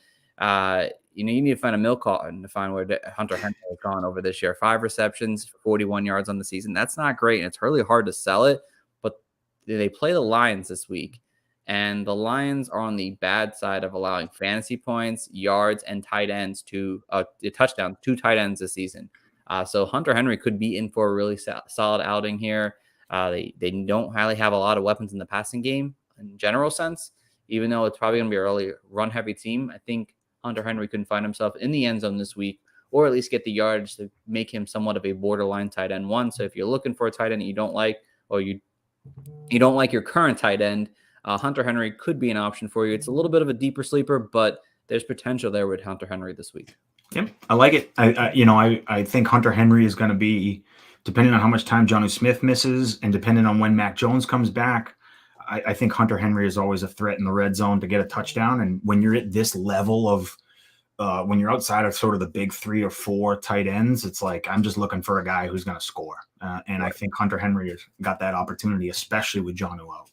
you need to find a milk carton to find where Hunter Henry has gone over this year. 5 receptions, 41 yards on the season. That's not great, and it's really hard to sell it, but they play the Lions this week, and the Lions are on the bad side of allowing fantasy points, yards, and tight ends to touchdowns, 2 tight ends this season. So Hunter Henry could be in for a really solid outing here. They don't really have a lot of weapons in the passing game in general sense, even though it's probably going to be a really run-heavy team. I think Hunter Henry couldn't find himself in the end zone this week, or at least get the yards to make him somewhat of a borderline tight end 1. So if you're looking for a tight end that you don't like, or you don't like your current tight end, Hunter Henry could be an option for you. It's a little bit of a deeper sleeper, but there's potential there with Hunter Henry this week. Yep, I like it. I think Hunter Henry is going to be, depending on how much time Jonnu Smith misses and depending on when Mac Jones comes back, I think Hunter Henry is always a threat in the red zone to get a touchdown. And when you're at this level of, when you're outside of sort of the big 3 or 4 tight ends, it's like, I'm just looking for a guy who's going to score. And I think Hunter Henry has got that opportunity, especially with Jonnu out.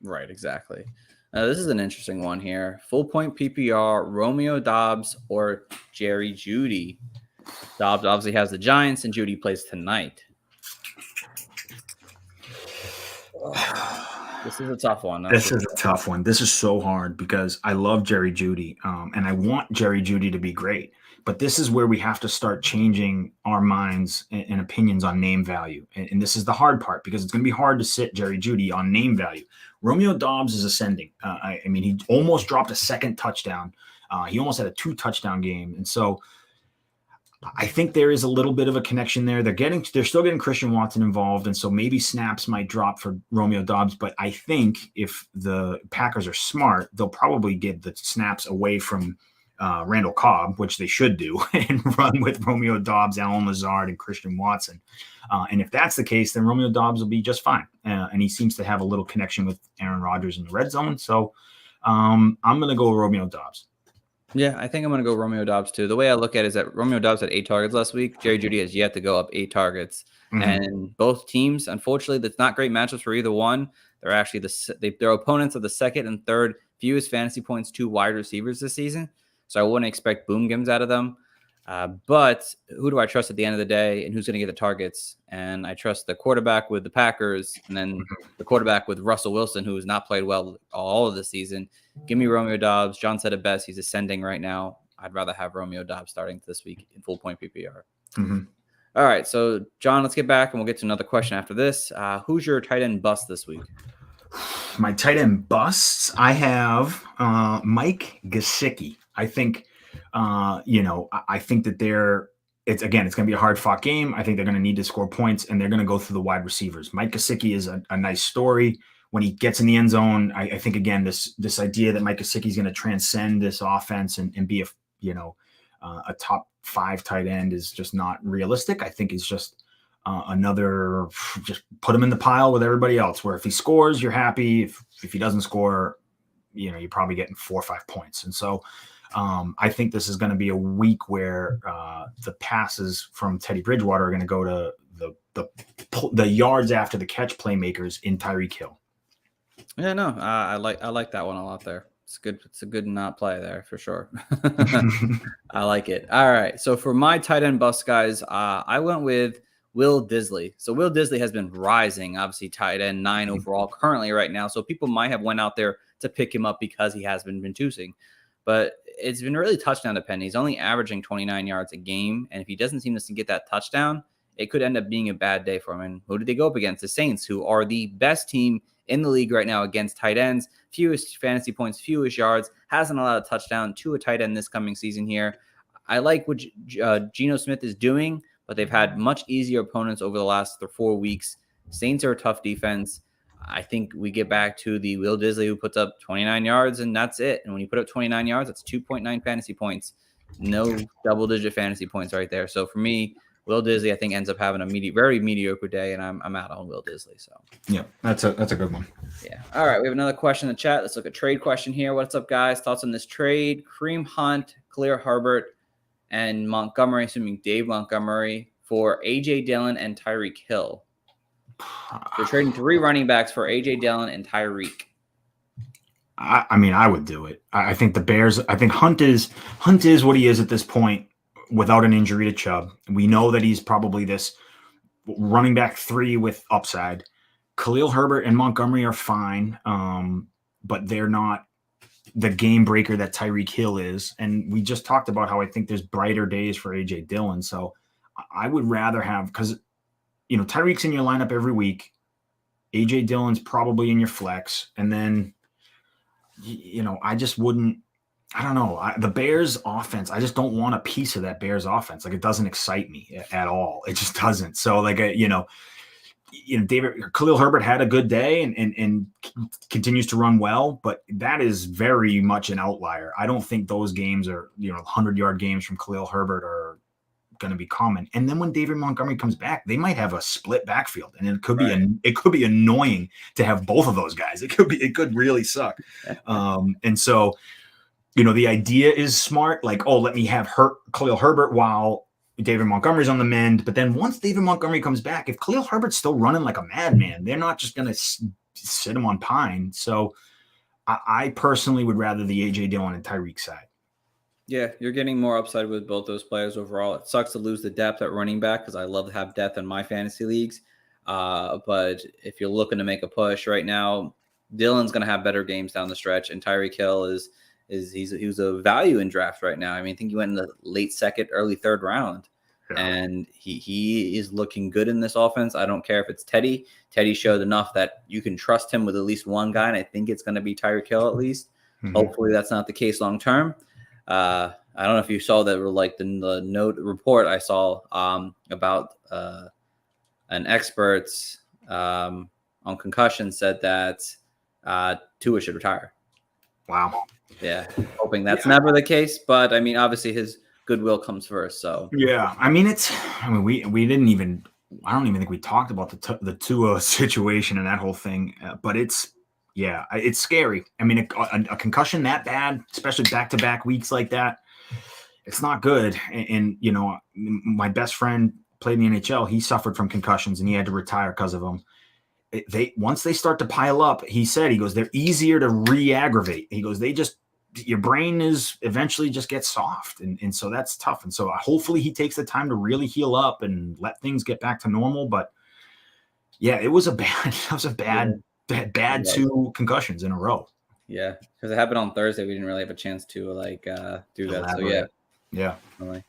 Right, exactly. This is an interesting one here. Full point PPR, Romeo Doubs or Jerry Jeudy. Doubs obviously has the Giants, and Jeudy plays tonight. This is a tough one. This is a tough one. This is so hard because I love Jerry Jeudy, and I want Jerry Jeudy to be great. But this is where we have to start changing our minds and opinions on name value. And this is the hard part because it's going to be hard to sit Jerry Jeudy on name value. Romeo Doubs is ascending. I mean, he almost dropped a second touchdown. He almost had a 2-touchdown game. And so I think there is a little bit of a connection there. They're still getting Christian Watson involved. And so maybe snaps might drop for Romeo Doubs. But I think if the Packers are smart, they'll probably get the snaps away from Randall Cobb, which they should do, and run with Romeo Doubs, Allen Lazard, and Christian Watson. And if that's the case, then Romeo Doubs will be just fine. And he seems to have a little connection with Aaron Rodgers in the red zone. So I'm going to go with Romeo Doubs. Yeah, I think I'm going to go Romeo Doubs too. The way I look at it is that Romeo Doubs had 8 targets last week. Jerry Jeudy has yet to go up 8 targets. Mm-hmm. And both teams, unfortunately, that's not great matchups for either one. They're actually their opponents are the second and third fewest fantasy points to wide receivers this season. So I wouldn't expect boom games out of them. But who do I trust at the end of the day and who's going to get the targets? And I trust the quarterback with the Packers and then the quarterback with Russell Wilson, who has not played well all of the season. Give me Romeo Doubs. John said it best. He's ascending right now. I'd rather have Romeo Doubs starting this week in full point PPR. Mm-hmm. All right. So, John, let's get back and we'll get to another question after this. Who's your tight end bust this week? My tight end busts, I have Mike Gesicki. I think, I think that it's going to be a hard fought game. I think they're going to need to score points and they're going to go through the wide receivers. Mike Gesicki is a nice story. When he gets in the end zone, I think, again, this idea that Mike Gesicki is going to transcend this offense and be a top 5 tight end is just not realistic. I think he's just just put him in the pile with everybody else, where if he scores, you're happy. If he doesn't score, you're probably getting 4 or 5 points. And so I think this is going to be a week where the passes from Teddy Bridgewater are going to go to the yards after the catch playmakers in Tyreek Hill. Yeah, no, I like that one a lot there. It's good. It's a good not play there for sure. I like it. All right. So for my tight end bust, guys, I went with Will Dissly. So Will Dissly has been rising, obviously tight end 9 overall currently right now. So people might have went out there to pick him up because he has been ventusing. But it's been really touchdown dependent. He's only averaging 29 yards a game. And if he doesn't seem to get that touchdown, it could end up being a bad day for him. And who did they go up against? The Saints, who are the best team in the league right now against tight ends. Fewest fantasy points, fewest yards, hasn't allowed a touchdown to a tight end this coming season here. I like what Geno Smith is doing, but they've had much easier opponents over the last 4 weeks. Saints are a tough defense. I think we get back to the Will Dissly who puts up 29 yards, and that's it. And when you put up 29 yards, that's 2.9 fantasy points. No double-digit fantasy points right there. So for me, Will Dissly, I think, ends up having a very mediocre day, and I'm out on Will Dissly. So yeah, that's a good one. Yeah. All right, we have another question in the chat. Let's look at trade question here. What's up, guys? Thoughts on this trade? Kareem Hunt, Khalil Herbert, and Montgomery, assuming Dave Montgomery, for A.J. Dillon and Tyreek Hill. They're trading 3 running backs for A.J. Dillon and Tyreek. I mean, I would do it. I think the Bears. I think Hunt is what he is at this point, without an injury to Chubb. We know that he's probably this running back 3 with upside. Khalil Herbert and Montgomery are fine, but they're not the game breaker that Tyreek Hill is. And we just talked about how I think there's brighter days for A.J. Dillon. So I would rather have, because Tyreek's in your lineup every week. A.J. Dillon's probably in your flex. And then, I just wouldn't. I don't know. The Bears offense, I just don't want a piece of that Bears offense. Like, it doesn't excite me at all. It just doesn't. So, like, Khalil Herbert had a good day and continues to run well, but that is very much an outlier. I don't think those games are, 100-yard games from Khalil Herbert are going to be common. And then when David Montgomery comes back, they might have a split backfield, and it could be annoying to have both of those guys. It could really suck. And so, the idea is smart, like, let me have Khalil Herbert while David Montgomery's on the mend. But then once David Montgomery comes back, if Khalil Herbert's still running like a madman, they're not just going to sit him on pine. So I personally would rather the A.J. Dillon and Tyreek side. Yeah, you're getting more upside with both those players overall. It sucks to lose the depth at running back because I love to have depth in my fantasy leagues. But if you're looking to make a push right now, Dylan's going to have better games down the stretch, and Tyreek Hill he's a value in draft right now. I mean, I think he went in the late second, early third round, and he is looking good in this offense. I don't care if it's Teddy. Teddy showed enough that you can trust him with at least one guy, and I think it's going to be Tyreek Hill at least. Mm-hmm. Hopefully, that's not the case long term. I don't know if you saw that, like the note report I saw about an expert on concussion said that Tua should retire. Wow. Yeah, hoping that's never the case, but I mean, obviously his goodwill comes first. So yeah, I mean, we didn't even. I don't even think we talked about the Tua situation and that whole thing, but it's scary. I mean, a concussion that bad, especially back-to-back weeks like that, it's not good. And you know, my best friend played in the NHL. He suffered from concussions and he had to retire because of them. Once they start to pile up, he goes, they're easier to re-aggravate. He goes, your brain is eventually just gets soft. And so that's tough. And so hopefully he takes the time to really heal up and let things get back to normal. But yeah, it was bad 2 concussions in a row. Yeah. Cause it happened on Thursday. We didn't really have a chance to do that. So yeah. Yeah. Really.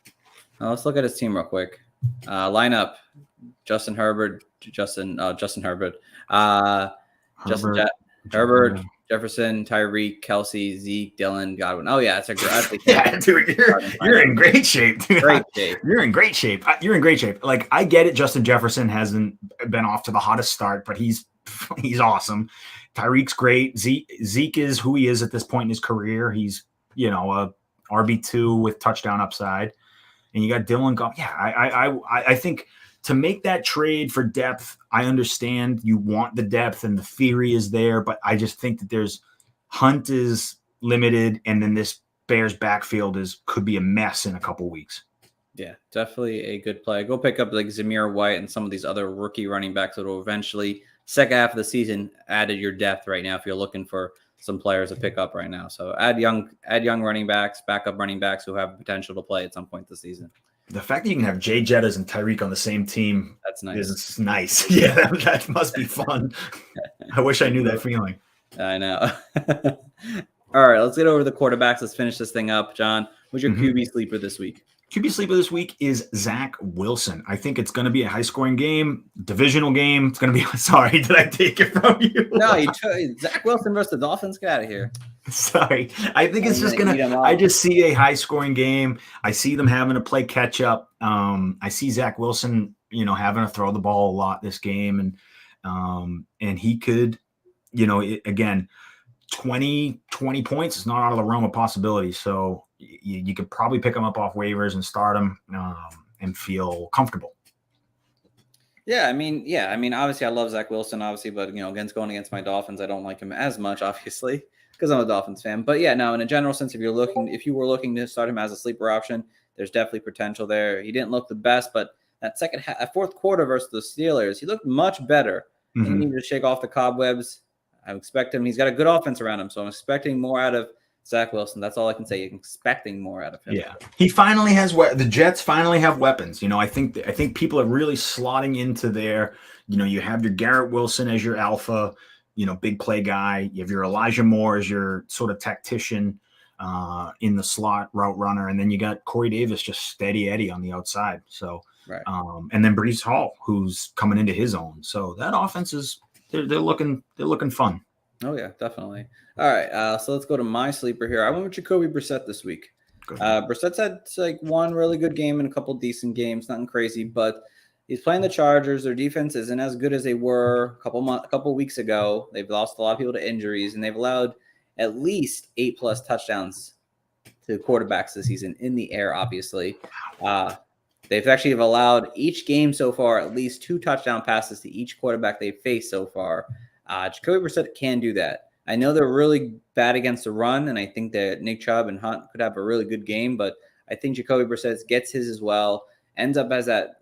Now let's look at his team real quick. Lineup: Justin Herbert, Justin Herbert, Herbert, Jefferson, Tyreek, Kelsey, Zeke, Dylan, Godwin. Oh yeah, it's a great. Yeah, dude, you're in great shape. Dude. Great shape. You're in great shape. You're in great shape. Like, I get it. Justin Jefferson hasn't been off to the hottest start, but he's awesome. Tyreek's great. Zeke is who he is at this point in his career. He's a RB2 with touchdown upside. And you got Dylan. I think to make that trade for depth, I understand you want the depth and the theory is there, but I just think that Hunt is limited, and then this Bears backfield could be a mess in a couple weeks. Yeah, definitely a good play. Go pick up like Zamir White and some of these other rookie running backs that will eventually, second half of the season, added your depth right now if you're looking for some players to pick up right now. So add young running backs, backup running backs who have potential to play at some point this season. The fact that you can have Jay Jettas and Tyreek on the same team, that's nice. Is nice. Yeah, that must be fun. I wish I knew that feeling. I know. All right, let's get over the quarterbacks. Let's finish this thing up. John, what's your QB sleeper this week? QB sleeper this week is Zach Wilson. I think it's going to be a high-scoring game, divisional game. It's going to be – sorry, did I take it from you? No, Zach Wilson versus the Dolphins. Get out of here. Sorry. I think it's just going to – I just see a high-scoring game. I see them having to play catch-up. I see Zach Wilson, having to throw the ball a lot this game. And he could, again, 20 points is not out of the realm of possibility. So – you could probably pick them up off waivers and start them and feel comfortable. Yeah, I mean, obviously I love Zach Wilson, obviously, but going against my Dolphins, I don't like him as much, obviously, because I'm a Dolphins fan. But yeah, no, in a general sense, if you were looking to start him as a sleeper option, there's definitely potential there. He didn't look the best, but that fourth quarter versus the Steelers, he looked much better. Mm-hmm. He needed to shake off the cobwebs. I expect him. He's got a good offense around him, so I'm expecting more out of Zach Wilson. That's all I can say. I'm expecting more out of him. Yeah, he finally has the Jets finally have weapons. I think people are really slotting into their. You have your Garrett Wilson as your alpha, big play guy. You have your Elijah Moore as your sort of tactician in the slot route runner, and then you got Corey Davis just steady Eddie on the outside. So, right. And then Breece Hall, who's coming into his own. So that offense is they're looking fun. Oh, yeah, definitely. All right, so let's go to my sleeper here. I went with Jacoby Brissett this week. Brissett's had one really good game and a couple decent games, nothing crazy, but he's playing the Chargers. Their defense isn't as good as they were a couple weeks ago. They've lost a lot of people to injuries, and they've allowed at least 8+ touchdowns to quarterbacks this season in the air, obviously. They've actually allowed each game so far at least 2 touchdown passes to each quarterback they've faced so far. Jacoby Brissett can do that. I know they're really bad against the run, and I think that Nick Chubb and Hunt could have a really good game, but I think Jacoby Brissett gets his as well, ends up as that,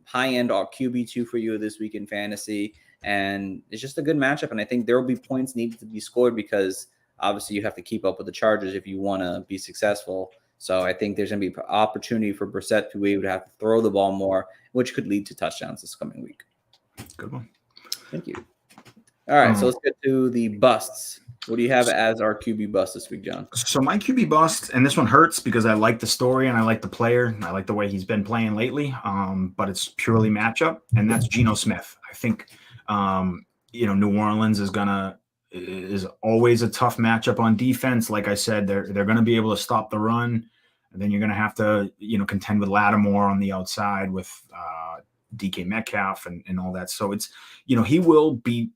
high-end QB2 for you this week in fantasy, and it's just a good matchup, and I think there will be points needed to be scored because obviously you have to keep up with the Chargers if you want to be successful. So I think there's going to be opportunity for Brissett to be able to have to throw the ball more, which could lead to touchdowns this coming week. Good one. Thank you. All right, so let's get to the busts. What do you have as our QB bust this week, John? So my QB bust, and this one hurts because I like the story and I like the player. I like the way he's been playing lately, but it's purely matchup, and that's Geno Smith. I think, New Orleans is always a tough matchup on defense. Like I said, they're going to be able to stop the run. And then you're going to have to, contend with Lattimore on the outside with DK Metcalf and all that. So it's, he will be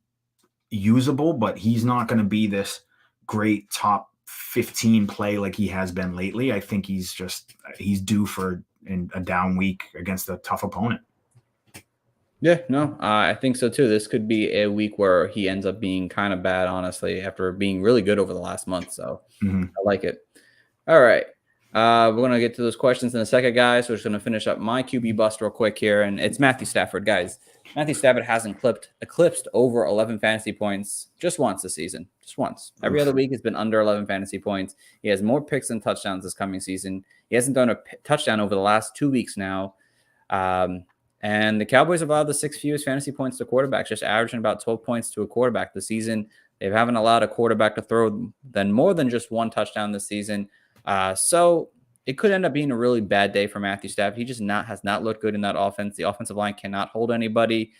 usable, but he's not going to be this great top 15 play like he has been lately. I think he's due for a down week against a tough opponent. Yeah, no, I think so too. This could be a week where he ends up being kind of bad, honestly, after being really good over the last month. So I like it. All right. We're going to get to those questions in a second, guys. So we're just going to finish up my QB bust real quick here. And it's Matthew Stafford, guys. Matthew Stafford hasn't eclipsed over 11 fantasy points just once this season. Just once. Every other week has been under 11 fantasy points. He has more picks than touchdowns this coming season. He hasn't done a touchdown over the last 2 weeks now. And the Cowboys have allowed the 6th fewest fantasy points to quarterbacks, just averaging about 12 points to a quarterback this season. They haven't allowed a quarterback to throw more than just one touchdown this season. So it could end up being a really bad day for Matthew Stafford. He just has not looked good in that offense. The offensive line cannot hold anybody.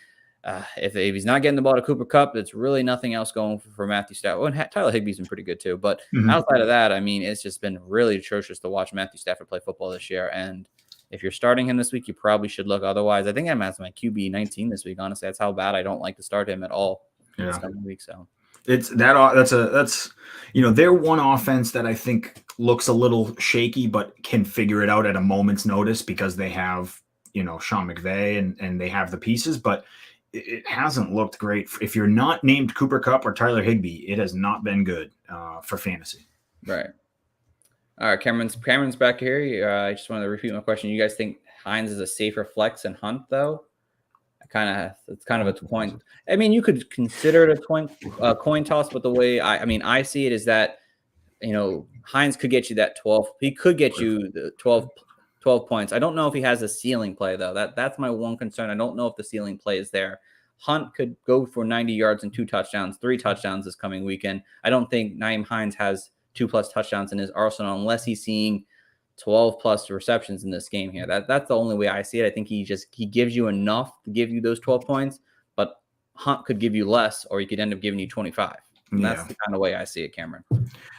If he's not getting the ball to Cooper Kupp, it's really nothing else going for Matthew Stafford. And Tyler Higbee's been pretty good too. But outside of that, I mean, it's just been really atrocious to watch Matthew Stafford play football this year. And if you're starting him this week, you probably should look. Otherwise, I think I'm at my QB 19 this week. Honestly, that's how bad I don't like to start him at all this coming week. So. That's they're one offense that I think looks a little shaky, but can figure it out at a moment's notice because they have, Sean McVay and they have the pieces, but it hasn't looked great. If you're not named Cooper Kupp or Tyler Higbee, it has not been good for fantasy. Right. All right. Cameron's back here. I just wanted to repeat my question. You guys think Hines is a safer flex than Hunt though? It's kind of a point. I mean, you could consider it a coin toss, but the way I see it is that, Hines could get you that 12. He could get you the 12 points. I don't know if he has a ceiling play though. That's my one concern. I don't know if the ceiling play is there. Hunt could go for 90 yards and 2 touchdowns, 3 touchdowns this coming weekend. I don't think Nyheim Hines has 2+ touchdowns in his arsenal unless he's seeing 12+ receptions in this game here. That's the only way I see it. I think he gives you enough to give you those 12 points, but Hunt could give you less, or he could end up giving you 25. And that's the kind of way I see it, Cameron.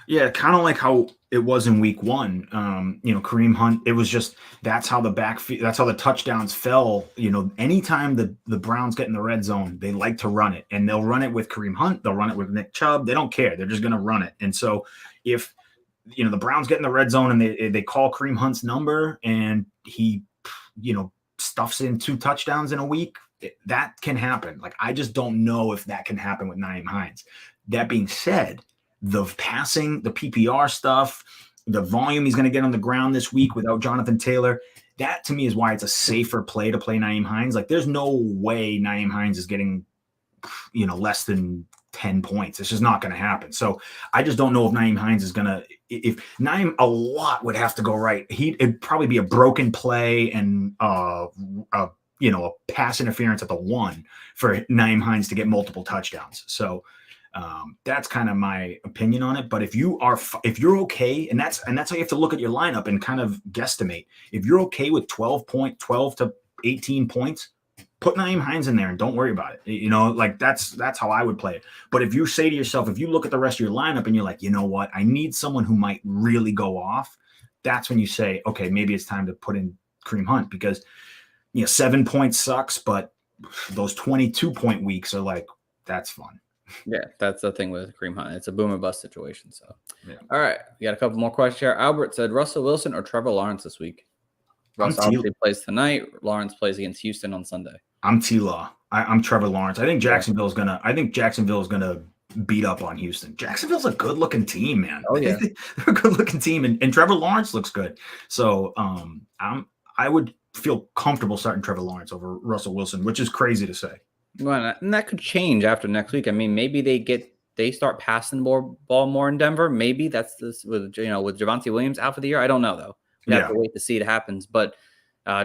Yeah, kind of like how it was in week 1. Kareem Hunt, it was just that's how the touchdowns fell. Anytime the Browns get in the red zone, they like to run it, and they'll run it with Kareem Hunt, they'll run it with Nick Chubb. They don't care. They're just going to run it. And so if the Browns get in the red zone and they call Kareem Hunt's number and he, stuffs in 2 touchdowns in a week, that can happen. Like, I just don't know if that can happen with Nyheim Hines. That being said, the passing, the PPR stuff, the volume he's going to get on the ground this week without Jonathan Taylor, that to me is why it's a safer play to play Nyheim Hines. Like, there's no way Nyheim Hines is getting, less than 10 points. It's just not going to happen. So I just don't know if Nyheim Hines is going to, if Nyheim, a lot would have to go right. It'd probably be a broken play and, a pass interference at the 1 for Nyheim Hines to get multiple touchdowns. So that's kind of my opinion on it. But if you're okay, and that's how you have to look at your lineup and kind of guesstimate. If you're okay with 12 to 18 points, put Nyheim Hines in there and don't worry about it. That's how I would play it. But if you say to yourself, if you look at the rest of your lineup and you're like, you know what, I need someone who might really go off, that's when you say, okay, maybe it's time to put in Kareem Hunt because 7 points sucks, but those 22-point weeks are like, that's fun. Yeah, that's the thing with Kareem Hunt. It's a boom or bust situation. So, yeah. All right, we got a couple more questions here. Albert said Russell Wilson or Trevor Lawrence this week. Russ obviously plays tonight. Lawrence plays against Houston on Sunday. I'm T-Law. I'm Trevor Lawrence. I think Jacksonville's gonna beat up on Houston. Jacksonville's a good-looking team, man. Oh yeah, they're a good-looking team, and Trevor Lawrence looks good. So I would feel comfortable starting Trevor Lawrence over Russell Wilson, which is crazy to say. Well, and that could change after next week. I mean, maybe they start passing the ball more in Denver. Maybe that's this with Javonte Williams out for the year. I don't know though. We have to wait to see it happens. But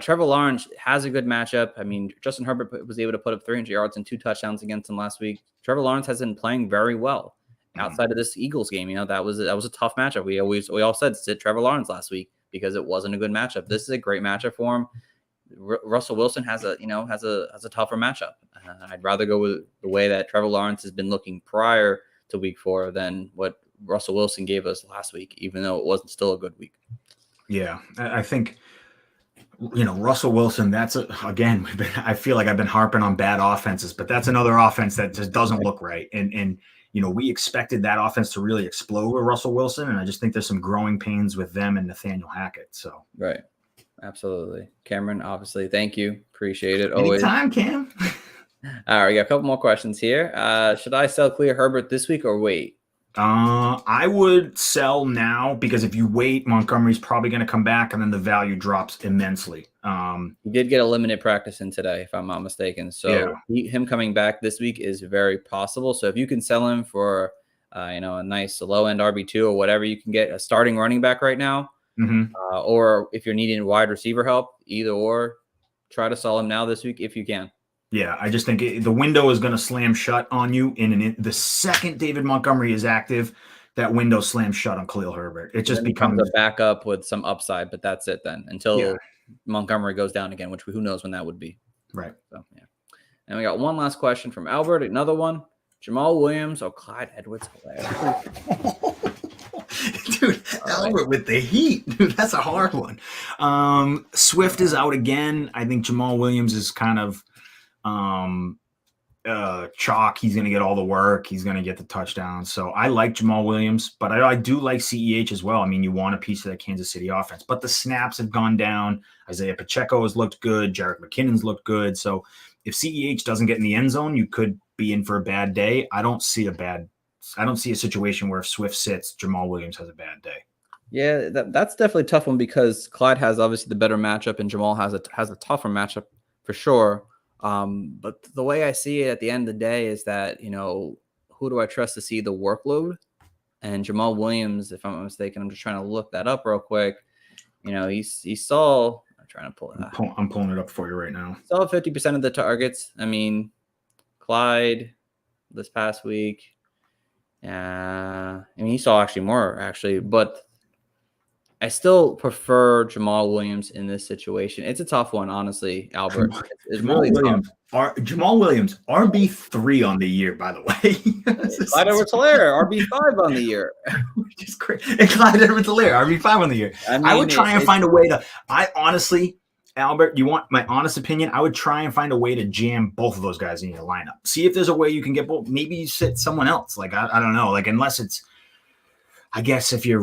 Trevor Lawrence has a good matchup. I mean, Justin Herbert was able to put up 300 yards and 2 touchdowns against him last week. Trevor Lawrence has been playing very well outside of this Eagles game. That was a tough matchup. We all said sit Trevor Lawrence last week because it wasn't a good matchup. This is a great matchup for him. Russell Wilson has a tougher matchup. I'd rather go with the way that Trevor Lawrence has been looking prior to week 4 than what Russell Wilson gave us last week, even though it wasn't still a good week. Yeah, I think, Russell Wilson, again, I feel like I've been harping on bad offenses, but that's another offense that just doesn't look right. And we expected that offense to really explode with Russell Wilson, and I just think there's some growing pains with them and Nathaniel Hackett. So right. Absolutely. Cameron, obviously, thank you. Appreciate it. Always. Anytime, Cam. All right, we got a couple more questions here. Should I sell Khalil Herbert this week or wait? I would sell now because if you wait, Montgomery's probably going to come back and then the value drops immensely. He did get a limited practice in today, if I'm not mistaken. So him coming back this week is very possible. So if you can sell him for a nice low-end RB2 or whatever, you can get a starting running back right now. Mm-hmm. Or if you're needing wide receiver help, either or, try to sell him now this week if you can. Yeah, I just think the window is going to slam shut on you. The second David Montgomery is active, that window slams shut on Khalil Herbert. It just becomes a backup with some upside, but that's it then until Montgomery goes down again, which who knows when that would be. Right. So, yeah. And we got one last question from Albert. Another one. Jamal Williams or Clyde Edwards-Helaire? Dude, Albert with the heat. Dude, that's a hard one. Swift is out again. I think Jamal Williams is kind of chalk. He's going to get all the work. He's going to get the touchdowns. So I like Jamal Williams, but I do like CEH as well. I mean, you want a piece of that Kansas City offense, but the snaps have gone down. Isaiah Pacheco has looked good. Jerick McKinnon's looked good. So if CEH doesn't get in the end zone, you could be in for a bad day. I don't see a situation where if Swift sits, Jamal Williams has a bad day. Yeah, that's definitely a tough one because Clyde has obviously the better matchup and Jamal has a tougher matchup for sure. But the way I see it at the end of the day is that, who do I trust to see the workload? And Jamal Williams, if I'm not mistaken, I'm just trying to look that up real quick. He saw, I'm trying to pull it up. I'm pulling it up for you right now. Saw 50% of the targets. I mean, Clyde this past week. He saw actually more, but I still prefer Jamal Williams in this situation. It's a tough one, honestly, Albert. It's really tough. Jamal Williams, RB3 on the year, by the way. Clyde Edwards-Helaire, RB5 on the year. Which is great. And Clyde Edwards-Helaire, RB5 on the year. I would try and find a way to – I honestly – Albert, you want my honest opinion? I would try and find a way to jam both of those guys in your lineup. See if there's a way you can get both. Maybe you sit someone else. Like, I don't know. Like, unless it's – I guess if you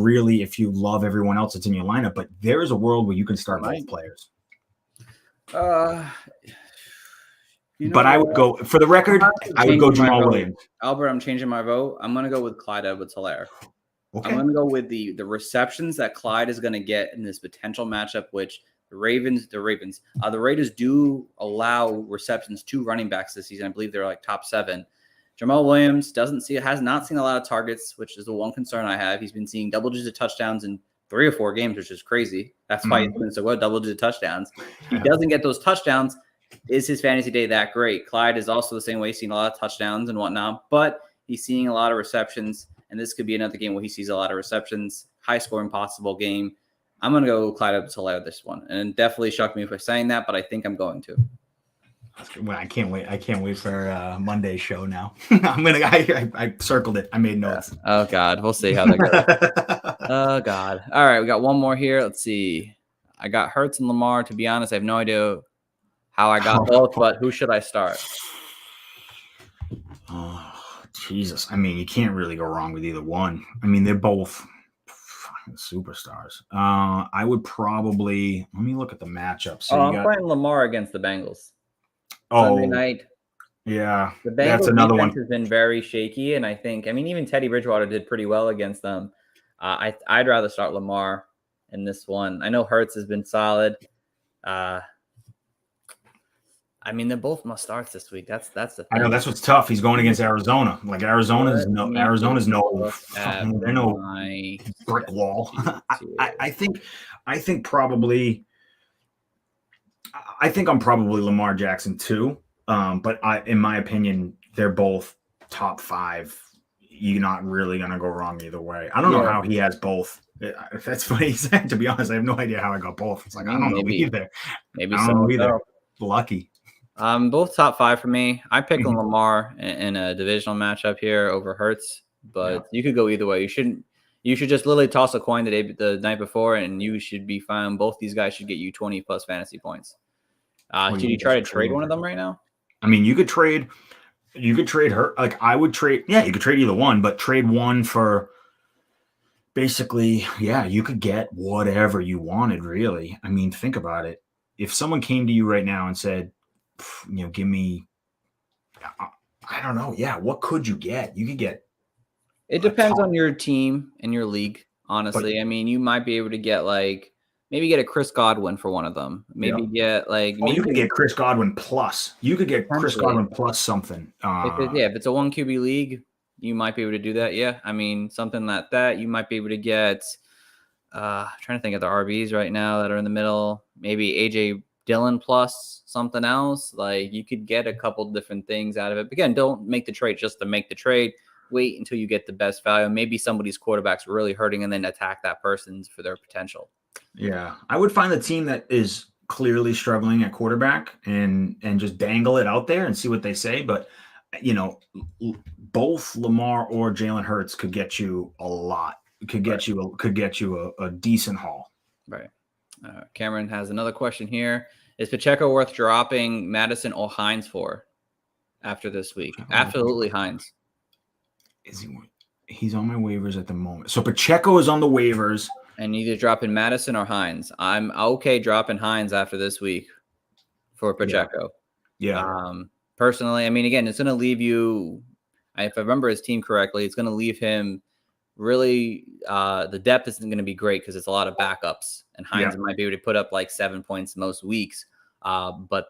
love everyone else that's in your lineup, but there is a world where you can start both players. But I would go – for the record, I would go Jamal Williams. Albert, I'm changing my vote. I'm going to go with Clyde Edwards-Helaire. Okay. I'm going to go with the receptions that Clyde is going to get in this potential matchup, which – the Raiders do allow receptions to running backs this season. I believe they're like top 7. Jamal Williams has not seen a lot of targets, which is the one concern I have. He's been seeing double-digit touchdowns in 3 or 4 games, which is crazy. That's why he's been so good, double-digit touchdowns. He doesn't get those touchdowns. Is his fantasy day that great? Clyde is also the same way, seeing a lot of touchdowns and whatnot, but he's seeing a lot of receptions, and this could be another game where he sees a lot of receptions, high-scoring possible game. I'm going to go Clyde Edwards-Helaire this one. And it definitely shocked me for saying that, but I think I'm going to. Well, I can't wait. I can't wait for Monday's show now. I circled it. I made notes. Yeah. Oh, God. We'll see how that goes. Oh, God. All right. We got one more here. Let's see. I got Hurts and Lamar. To be honest, I have no idea how I got both, but who should I start? Oh, Jesus. I mean, you can't really go wrong with either one. I mean, they're both superstars. I would probably let me look at the matchup. So I'm playing Lamar against the Bengals. Sunday night. Yeah, the Bengals that's another one. Has been very shaky, and I think even Teddy Bridgewater did pretty well against them. I'd rather start Lamar in this one. I know Hurts has been solid. They're both must starts this week. That's the thing. I know that's what's tough. He's going against Arizona. Like Arizona's no brick wall. I think probably I think I'm probably Lamar Jackson too. But in my opinion, they're both top 5. You're not really gonna go wrong either way. I don't know how he has both. That's what he said. To be honest, I have no idea how I got both. It's like I don't know either. Maybe I don't know either. Lucky. Both top 5 for me. I picked Lamar in a divisional matchup here over Hurts, but you could go either way. You should just literally toss a coin the night before, and you should be fine. Both these guys should get you 20 plus fantasy points. Should you try to trade one of them right now? I mean, you could trade her. Like I would trade. Yeah, you could trade either one, but trade one for basically, you could get whatever you wanted, really. I mean, think about it. If someone came to you right now and said, give me, I don't know. Yeah. What could you get? You could get. It depends on your team and your league, honestly. I mean, you might be able to get maybe get a Chris Godwin for one of them. Maybe get you could get Chris Godwin plus. You could get Chris Godwin plus something. If it's a 1 QB league, you might be able to do that. Yeah. I mean, something like that. You might be able to get, trying to think of the RBs right now that are in the middle. Maybe AJ Dillon plus something else. Like you could get a couple different things out of it. But again, don't make the trade just to make the trade. Wait until you get the best value. Maybe somebody's quarterback's really hurting and then attack that person's for their potential. Yeah. I would find the team that is clearly struggling at quarterback and just dangle it out there and see what they say. But, both Lamar or Jalen Hurts could get you a lot. Could get you a decent haul. Right. Cameron has another question here. Is Pacheco worth dropping Madison or Hines for after this week? Absolutely Hines. Is he's on my waivers at the moment. So Pacheco is on the waivers. And either dropping Madison or Hines. I'm okay dropping Hines after this week for Pacheco. Yeah. Personally, I mean, again, it's going to leave you, if I remember his team correctly, it's going to leave him really, the depth isn't going to be great because it's a lot of backups. And Hines might be able to put up 7 points most weeks. But,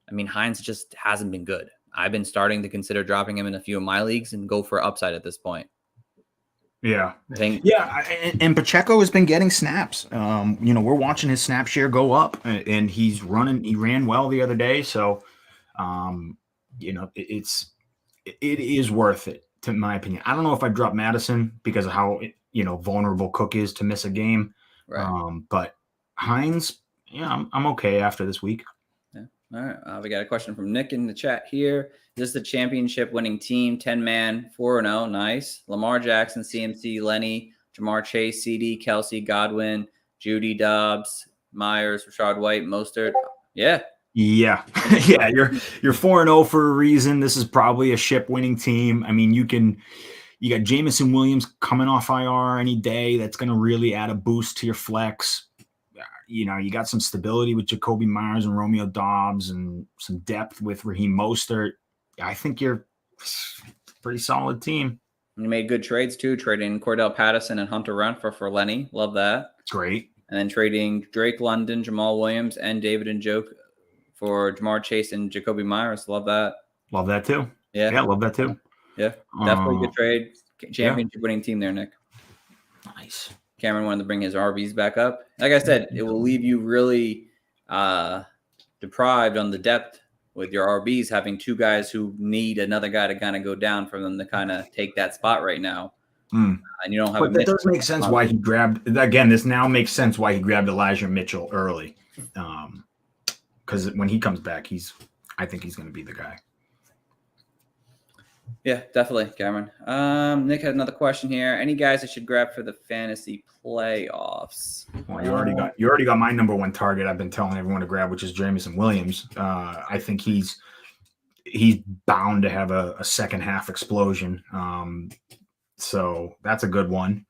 I mean, Hines just hasn't been good. I've been starting to consider dropping him in a few of my leagues and go for upside at this point. Yeah. And Pacheco has been getting snaps. We're watching his snap share go up and he ran well the other day. So, it is worth it, to my opinion. I don't know if I drop Madison because of how, vulnerable Cook is to miss a game. Right. But Hines, I'm okay after this week. Yeah. All right. We got a question from Nick in the chat here. Is this the championship winning team? 10-man, 4-0. Nice. Lamar Jackson, CMC, Lenny, Jamar Chase, CD, Kelsey, Godwin, Judy, Dobbs, Myers, Rashad White, Mostert. Yeah. Yeah. Yeah. You're 4-0 for a reason. This is probably a ship winning team. I mean, you got Jameson Williams coming off IR any day. That's going to really add a boost to your flex. You got some stability with Jacoby Myers and Romeo Dobbs and some depth with Raheem Mostert. I think you're a pretty solid team. You made good trades too, trading Cordell Patterson and Hunter Renfrow for Lenny. Love that. Great. And then trading Drake London, Jamal Williams, and David Njoku for Jamar Chase and Jacoby Myers. Love that. Love that too. Yeah, love that too. Yeah, definitely good trade. Championship winning team there, Nick. Nice. Cameron wanted to bring his RBs back up. Like I said, it will leave you really deprived on the depth with your RBs, having two guys who need another guy to kind of go down for them to kind of take that spot right now. And you don't have. But that does make sense why he grabbed. Again, this now makes sense why he grabbed Elijah Mitchell early, because when he comes back, I think he's going to be the guy. Yeah, definitely, Cameron. Nick had another question here. Any guys I should grab for the fantasy playoffs? Well, you already got my number one target. I've been telling everyone to grab, which is Jameson Williams. I think he's bound to have a second half explosion. So that's a good one.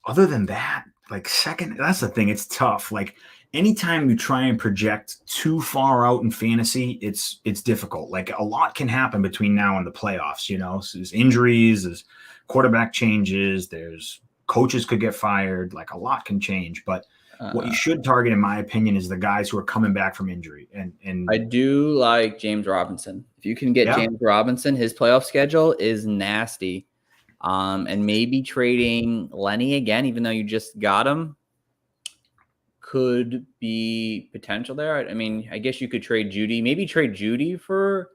Other than that, that's the thing. It's tough. Anytime you try and project too far out in fantasy, it's difficult. A lot can happen between now and the playoffs, So there's injuries, there's quarterback changes, there's coaches could get fired. A lot can change, but what you should target, in my opinion, is the guys who are coming back from injury. And I do like James Robinson. If you can get James Robinson, his playoff schedule is nasty. And maybe trading Lenny again, even though you just got him, could be potential there. I mean, I guess you could trade Judy, maybe trade Judy for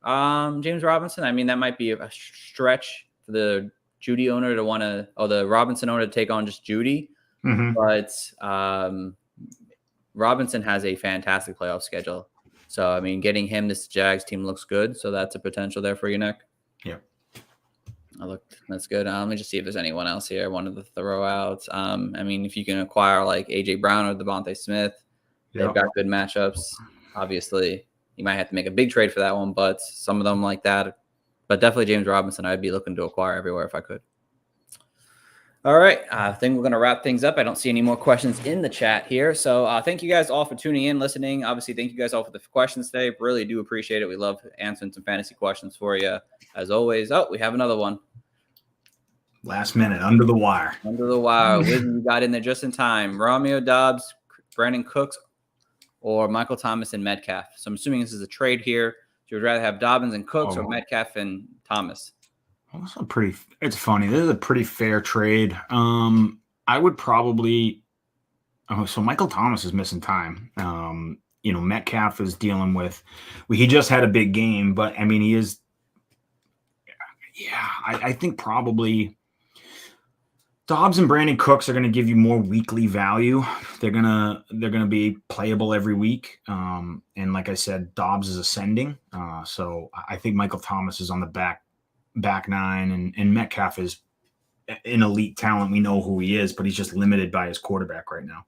James Robinson. I mean, that might be a stretch for the Judy owner to want to, or the Robinson owner to take on just Judy. Mm-hmm. But Robinson has a fantastic playoff schedule. So, I mean, getting him, this Jags team looks good. So that's a potential there for you, Nick. Yeah. That's good. Let me just see if there's anyone else here I wanted to throw out. I mean, if you can acquire like AJ Brown or Devontae Smith, they've got good matchups. Obviously, you might have to make a big trade for that one, but some of them like that. But definitely James Robinson, I'd be looking to acquire everywhere if I could. All right. I think we're going to wrap things up. I don't see any more questions in the chat here. So thank you guys all for tuning in, listening. Obviously, thank you guys all for the questions today. Really do appreciate it. We love answering some fantasy questions for you, as always. Oh, we have another one. Last minute, under the wire. Under the wire. We got in there just in time. Romeo Doubs, Brandon Cooks, or Michael Thomas and Metcalf. So I'm assuming this is a trade here. So you would rather have Dobbins and Cooks or Metcalf and Thomas? Well, it's funny. This is a pretty fair trade. I would probably. So Michael Thomas is missing time. Metcalf is dealing with. He just had a big game, but I mean, he is. Yeah, I think probably Dobbs and Brandon Cooks are going to give you more weekly value. They're gonna be playable every week. And like I said, Dobbs is ascending. So I think Michael Thomas is on the back nine, and Metcalf is an elite talent. We know who he is, but he's just limited by his quarterback right now.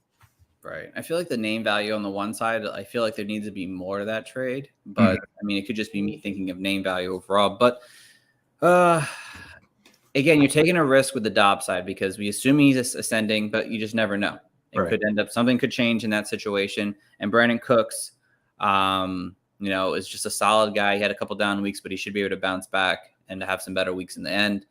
Right. I feel like the name value on the one side, I feel like there needs to be more to that trade. But I mean, it could just be me thinking of name value overall. But again, you're taking a risk with the Dobbs side because we assume he's ascending, but you just never know. It could end up, something could change in that situation. And Brandon Cooks, is just a solid guy. He had a couple down weeks, but he should be able to bounce back and to have some better weeks in the end.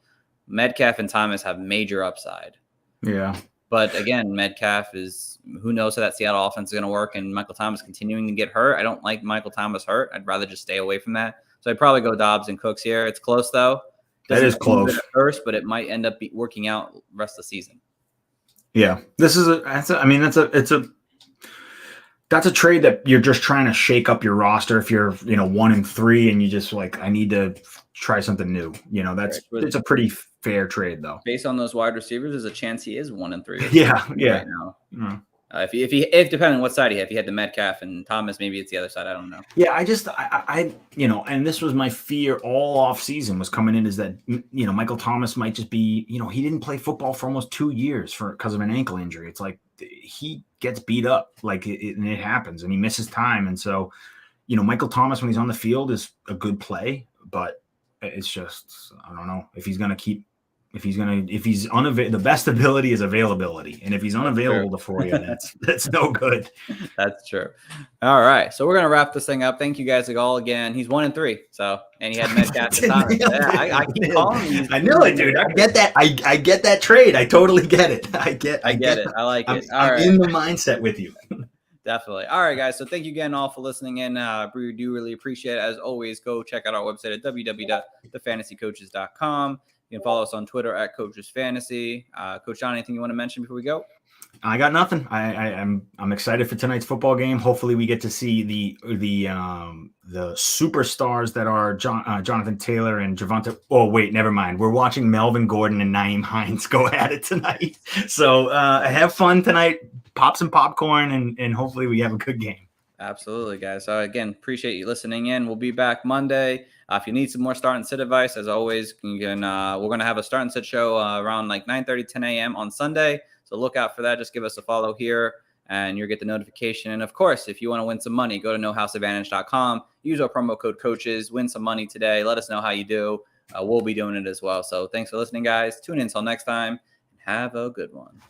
Metcalf and Thomas have major upside. Yeah. But again, Metcalf is, who knows how that Seattle offense is going to work, and Michael Thomas continuing to get hurt. I don't like Michael Thomas hurt. I'd rather just stay away from that. So I'd probably go Dobbs and Cooks here. It's close though. That is close at first, but it might end up working out the rest of the season. Yeah, that's a trade that you're just trying to shake up your roster. If you're 1-3 and you just like, I need to try something new. It's a pretty fair trade though. Based on those wide receivers, there's a chance he is 1-3. Yeah. Right now. Mm-hmm. If depending on what side he had, if he had the Metcalf and Thomas, maybe it's the other side. I don't know. Yeah, I and this was my fear all off season was coming in, is that Michael Thomas might just be, he didn't play football for almost 2 years because of an ankle injury. It's like he gets beat up, and it happens, and he misses time, and so Michael Thomas when he's on the field is a good play, but it's just I don't know if he's the best ability is availability. And if he's unavailable for you, that's no good. That's true. All right. So we're going to wrap this thing up. Thank you guys all again. He's 1-3. So, and he had Metcalf and Thomas. I keep calling you. I know it, dude. I get that. I get that trade. I totally get it. I get it. I like it. I'm in the mindset with you. Definitely. All right, guys. So thank you again all for listening in. We do really appreciate it. As always, go check out our website at www.thefantasycoaches.com. You can follow us on Twitter at Coaches Fantasy. Coach John, anything you want to mention before we go? I got nothing. I'm excited for tonight's football game. Hopefully, we get to see the superstars that are Jonathan Taylor and Javonte. Oh wait, never mind. We're watching Melvin Gordon and Nyheim Hines go at it tonight. So have fun tonight. Pop some popcorn and hopefully we have a good game. Absolutely, guys. So again, appreciate you listening in. We'll be back Monday. If you need some more start and sit advice, as always, you can. We're going to have a start and sit show around like 9:30, 10 a.m. on Sunday. So look out for that. Just give us a follow here, and you'll get the notification. And of course, if you want to win some money, go to nohouseadvantage.com. Use our promo code coaches. Win some money today. Let us know how you do. We'll be doing it as well. So thanks for listening, guys. Tune in until next time. Have a good one.